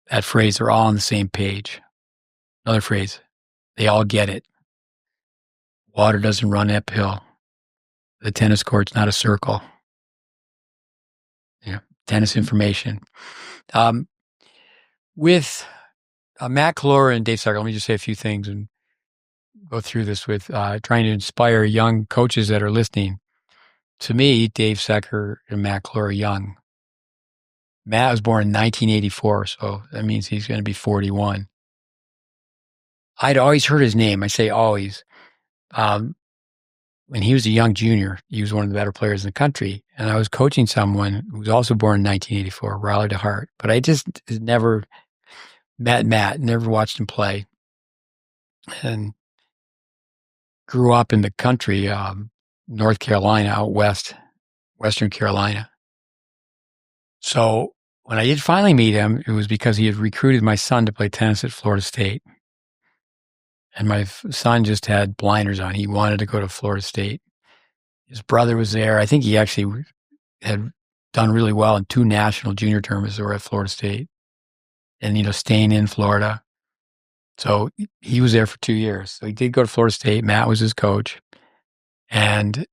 that phrase, they're all on the same page. Another phrase, they all get it. Water doesn't run uphill. The tennis court's not a circle. Tennis information. With Mat Cloer and Dave Secker, let me just say a few things and go through this with trying to inspire young coaches that are listening. To me, Dave Secker and Mat Cloer are young. Matt was born in 1984, so that means he's going to be 41. I'd always heard his name. I say always. When he was a young junior, he was one of the better players in the country. And I was coaching someone who was also born in 1984, Riley DeHart. But I just never met Matt, never watched him play. And grew up in the country, North Carolina, out west, Western Carolina. So when I did finally meet him, it was because he had recruited my son to play tennis at Florida State. And my son just had blinders on. He wanted to go to Florida State. His brother was there. I think he actually had done really well in 2 national junior tournaments that were at Florida State. And, staying in Florida. So he was there for 2 years. So he did go to Florida State. Matt was his coach. And,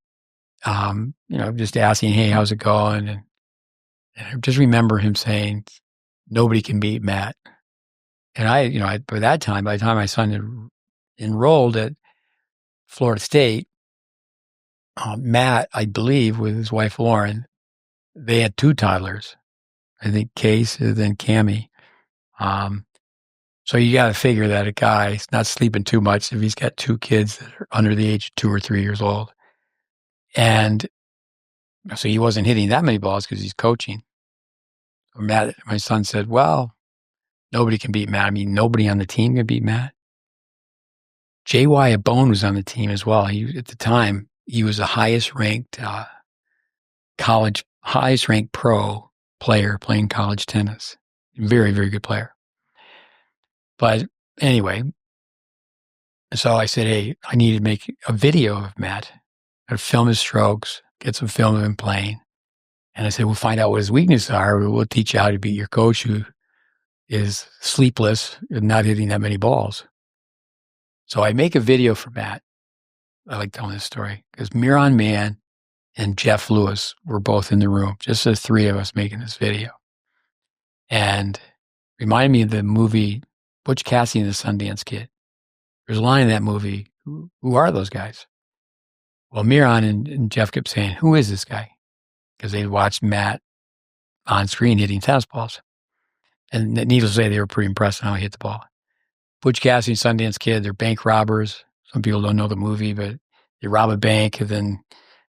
just asking, hey, how's it going? And I just remember him saying, nobody can beat Matt. And by the time my son had enrolled at Florida State, Matt, I believe, with his wife Lauren, they had 2 toddlers. I think Case and then Cammie. So you got to figure that a guy's not sleeping too much if he's got 2 kids that are under the age of 2 or 3 years old. And so he wasn't hitting that many balls because he's coaching. Matt, my son said, well, nobody can beat Matt. I mean, nobody on the team can beat Matt. J.Y. Abone was on the team as well. At the time, he was the highest ranked pro player playing college tennis. Very, very good player. But anyway, so I said, hey, I need to make a video of Matt. I'd film his strokes, get some film of him playing. And I said, we'll find out what his weaknesses are. We'll teach you how to beat your coach who is sleepless and not hitting that many balls. So I make a video for Matt. I like telling this story because Miran Mann and Jeff Lewis were both in the room, just the 3 of us making this video. And reminded me of the movie Butch Cassidy and the Sundance Kid. There's a line in that movie, who are those guys? Well, Miran and Jeff kept saying, who is this guy? Because they watched Matt on screen hitting tennis balls. And needless to say, they were pretty impressed on how he hit the ball. Butch Cassidy and Sundance Kid, they're bank robbers. Some people don't know the movie, but they rob a bank and then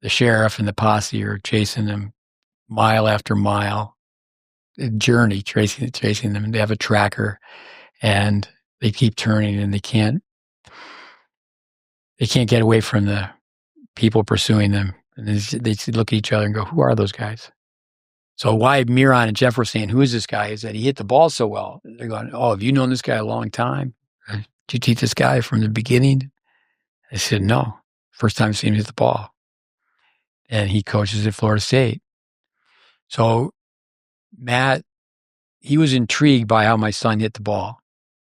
the sheriff and the posse are chasing them mile after mile. A journey chasing them. And they have a tracker and they keep turning and they can't get away from the people pursuing them. And they look at each other and go, who are those guys? So why Miran and Jeff were saying, who is this guy? Is that he hit the ball so well. They're going, oh, have you known this guy a long time? Did you teach this guy from the beginning? I said, no. First time I've seen him hit the ball. And he coaches at Florida State. So Matt, he was intrigued by how my son hit the ball.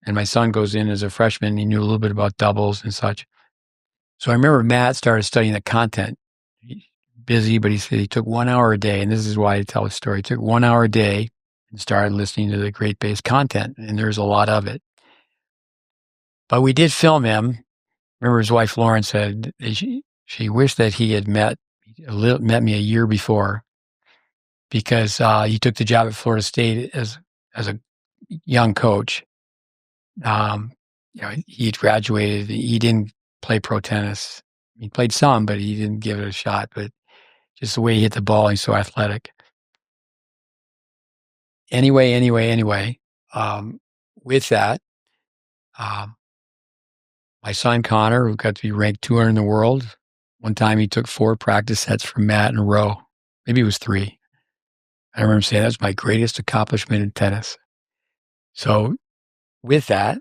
And my son goes in as a freshman. He knew a little bit about doubles and such. So I remember Matt started studying the content. Busy, but he said he took 1 hour a day. And this is why I tell the story. He took 1 hour a day, and started listening to the GreatBase content, and there's a lot of it. But we did film him. Remember his wife, Lauren, said she wished that he had met me a year before, because he took the job at Florida State as a young coach. He had graduated. He didn't play pro tennis. He played some, but he didn't give it a shot. But just the way he hit the ball, he's so athletic. Anyway, with that, my son Connor, who got to be ranked 200 in the world, one time he took 4 practice sets from Matt in a row. Maybe it was 3. I remember saying that's my greatest accomplishment in tennis. So with that,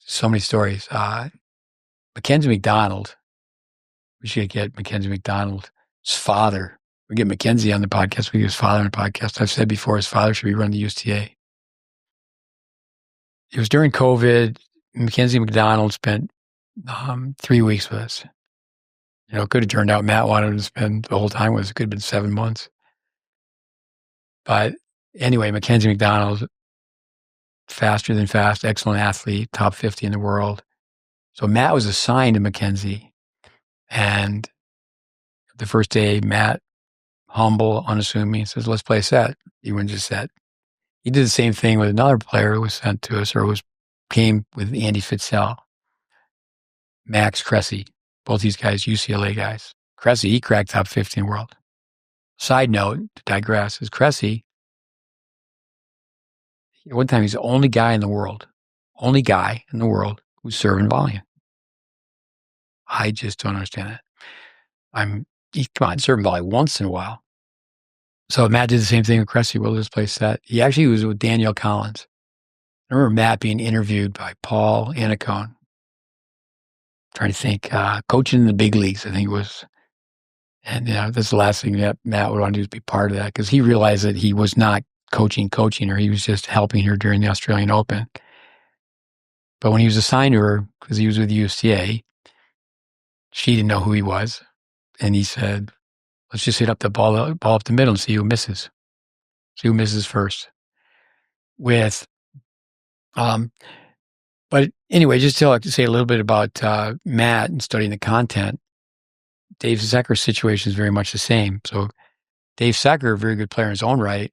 so many stories. Mackenzie McDonald, we should get Mackenzie McDonald's father. We get Mackenzie on the podcast. We get his father on the podcast. I've said before, his father should be running the USTA. It was during COVID. Mackenzie McDonald spent 3 weeks with us. It could have turned out Matt wanted to spend the whole time with us. It could have been 7 months. But anyway, Mackenzie McDonald, faster than fast, excellent athlete, top 50 in the world. So Matt was assigned to Mackenzie. And the first day, Matt, humble, unassuming, says, let's play a set. He wins a set. He did the same thing with another player who was sent to us, or came with Andy Fitzell, Max Cressy. Both these guys, UCLA guys. Cressy, he cracked top 50 in the world. Side note, to digress, is Cressy, one time he's the only guy in the world who's serving volume. I just don't understand that. Come on, serving volley once in a while. So Matt did the same thing with Cressy. We'll just play set. He actually was with Danielle Collins. I remember Matt being interviewed by Paul Anacone. Trying to think, coaching in the big leagues, I think it was. And that's the last thing that Matt would want to do, is be part of that, because he realized that he was not coaching her. He was just helping her during the Australian Open. But when he was assigned to her, because he was with USTA, she didn't know who he was. And he said, let's just hit up the ball up the middle and see who misses. See who misses first. But anyway, just to say a little bit about Matt and studying the content. Dave Secker's situation is very much the same. So Dave Secker, a very good player in his own right,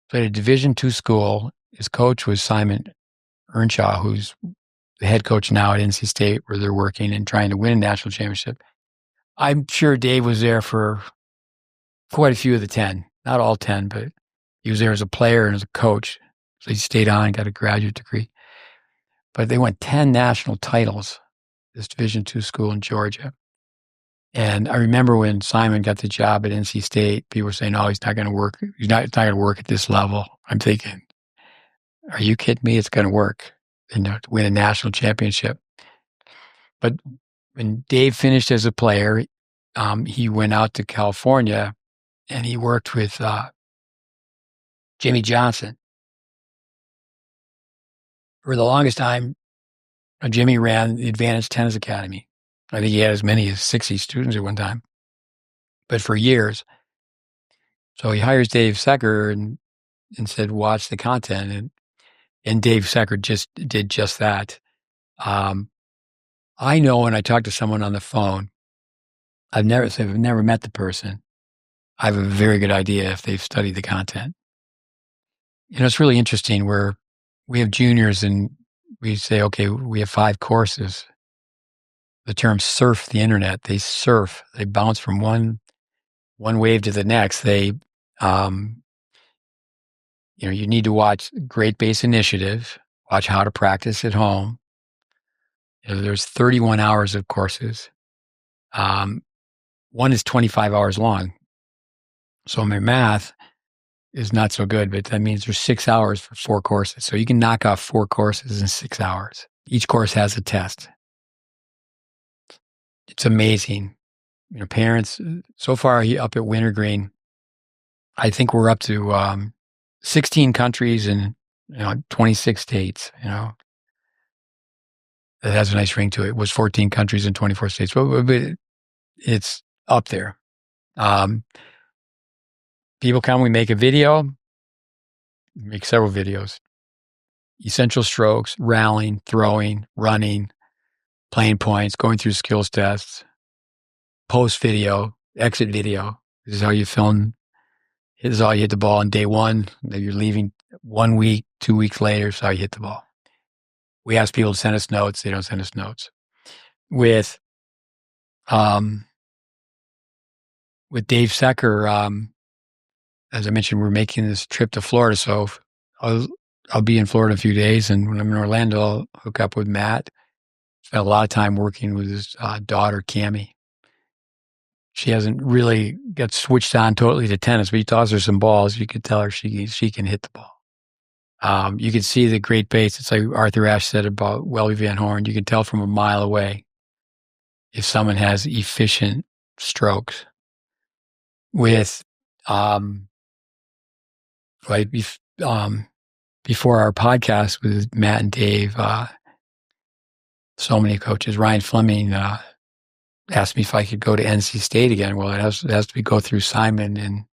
played at a Division II school. His coach was Simon Earnshaw, who's the head coach now at NC State, where they're working and trying to win a national championship. I'm sure Dave was there for quite a few of the 10. Not all 10, but he was there as a player and as a coach. So he stayed on and got a graduate degree. But they won 10 national titles, this Division II school in Georgia. And I remember when Simon got the job at NC State, people were saying, oh, he's not going to work. He's not going to work at this level. I'm thinking, are you kidding me? It's going to work, to win a national championship. But when Dave finished as a player, he went out to California and he worked with Jimmy Johnson. For the longest time, Jimmy ran the Advanced Tennis Academy. I think he had as many as 60 students at one time, but for years. So he hires Dave Secker and said, watch the content. And Dave Secker just did just that. I know when I talk to someone on the phone, I've never met the person. I have a very good idea if they've studied the content. It's really interesting where we have juniors and we say, okay, we have 5 courses. The term surf the internet, they surf, they bounce from one wave to the next. They, you need to watch GreatBase Initiative, watch How to Practice at Home. There's 31 hours of courses. One is 25 hours long. So my math is not so good, but that means there's 6 hours for 4 courses. So you can knock off 4 courses in 6 hours. Each course has a test. It's amazing. Parents, so far up at Wintergreen, I think we're up to 16 countries and 26 states. That has a nice ring to it. It was 14 countries and 24 states, but it's up there. People come, we make a video, make several videos. Essential strokes, rallying, throwing, running, playing points, going through skills tests, post video, exit video. This is how you film. This is how you hit the ball on day one. That you're leaving 1 week, 2 weeks later. This is how you hit the ball. We ask people to send us notes. They don't send us notes. With Dave Secker, as I mentioned, we're making this trip to Florida. So I'll be in Florida in a few days. And when I'm in Orlando, I'll hook up with Matt. Spent a lot of time working with his daughter, Cammie. She hasn't really got switched on totally to tennis, but he toss her some balls. You can tell her she can hit the ball. You can see the GreatBase. It's like Arthur Ashe said about Welby Van Horn. You can tell from a mile away if someone has efficient strokes. With before our podcast with Matt and Dave, so many coaches. Ryan Fleming asked me if I could go to NC State again. Well, it has to go through Simon and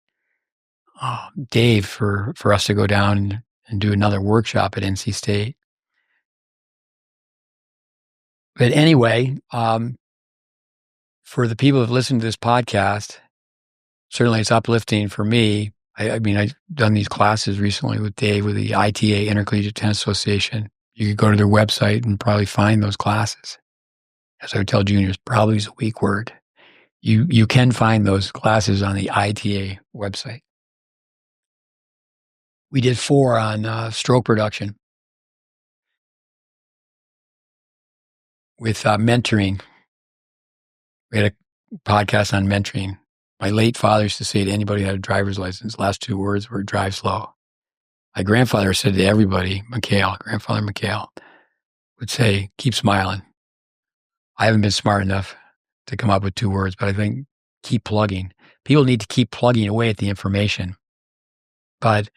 Dave for us to go down and do another workshop at NC State. But anyway, for the people who've listened to this podcast, certainly it's uplifting for me. I mean, I've done these classes recently with Dave with the ITA, Intercollegiate Tennis Association. You could go to their website and probably find those classes. As I would tell juniors, probably is a weak word. You can find those classes on the ITA website. We did 4 on stroke production with mentoring. We had a podcast on mentoring. My late father used to say to anybody who had a driver's license, last 2 words were drive slow. My grandfather said to everybody, grandfather Mikhail, would say, keep smiling. I haven't been smart enough to come up with 2 words, but I think keep plugging. People need to keep plugging away at the information. But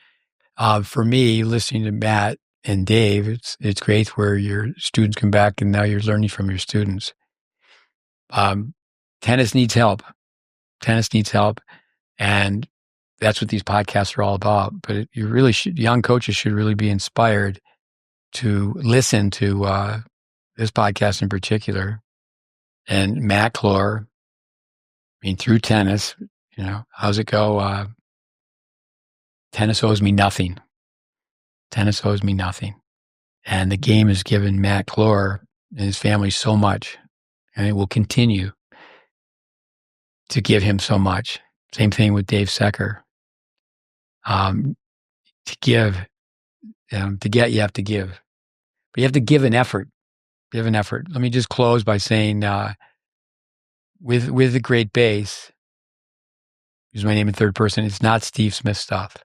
for me, listening to Matt and Dave, it's great where your students come back and now you're learning from your students. Tennis needs help. Tennis needs help. And that's what these podcasts are all about. But you really should, young coaches should really be inspired to listen to this podcast in particular. And Mat Cloer, I mean, through tennis, how's it go? Tennis owes me nothing. Tennis owes me nothing. And the game has given Mat Cloer and his family so much, and it will continue to give him so much. Same thing with Dave Secker. To get, you have to give. But you have to give an effort. Give an effort. Let me just close by saying, with the GreatBase, use my name in third person, it's not Steve Smith stuff.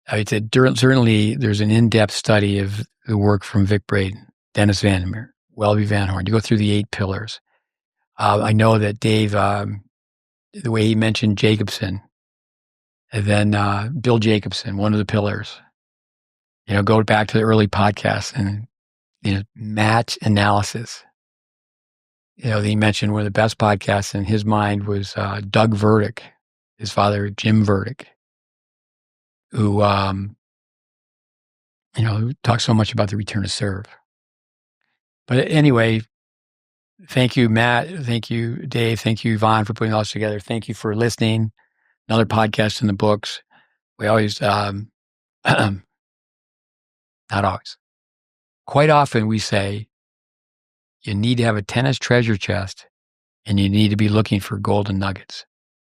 Certainly there's an in-depth study of the work from Vic Braden, Dennis Vandermeer, Welby Van Horn. You go through the 8 pillars. I know that Dave, the way he mentioned Jacobson, and then Bill Jacobson, one of the pillars. Go back to the early podcasts and match analysis. He mentioned one of the best podcasts in his mind was Doug Verdick, his father Jim Verdick, who talks so much about the return to serve. But anyway, thank you, Matt. Thank you, Dave. Thank you, Yvonne, for putting all this together. Thank you for listening. Another podcast in the books. We always, not always, quite often we say you need to have a tennis treasure chest and you need to be looking for golden nuggets.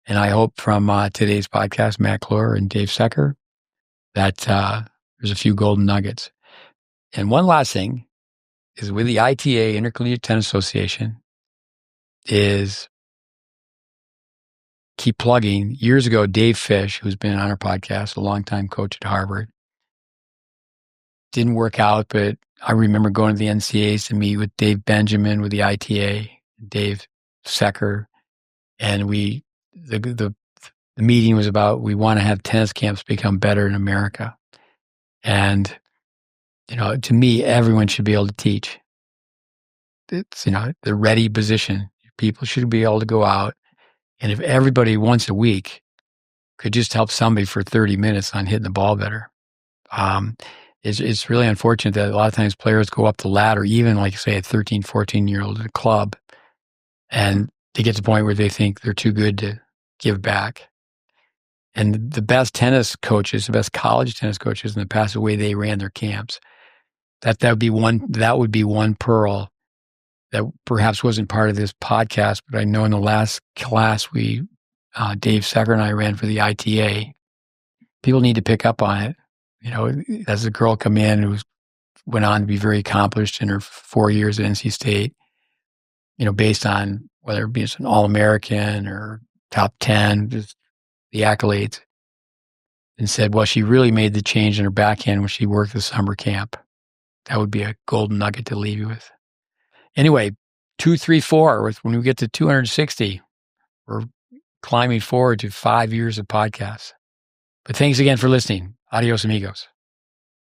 And I hope from today's podcast, Mat Cloer and Dave Secker, that there's a few golden nuggets. And one last thing is with the ITA, Intercollegiate Tennis Association, is keep plugging. Years ago, Dave Fish, who's been on our podcast, a longtime coach at Harvard, didn't work out, but I remember going to the NCAAs to meet with Dave Benjamin with the ITA, Dave Secker, and the meeting was about we want to have tennis camps become better in America. And, to me, everyone should be able to teach. It's, the ready position. People should be able to go out. And if everybody once a week could just help somebody for 30 minutes on hitting the ball better. It's really unfortunate that a lot of times players go up the ladder, even like say a 13, 14-year-old at a club, and they get to the point where they think they're too good to give back. And the best tennis coaches, the best college tennis coaches in the past, the way they ran their camps, that would be one pearl that perhaps wasn't part of this podcast, but I know in the last class Dave Secker and I ran for the ITA. People need to pick up on it. As a girl come in who went on to be very accomplished in her 4 years at NC State, based on whether it be an All-American or top 10, just the accolades, and said, well, she really made the change in her backhand when she worked the summer camp. That would be a golden nugget to leave you with. Anyway, 2, 3, 4, when we get to 260, we're climbing forward to 5 years of podcasts. But thanks again for listening. Adios, amigos.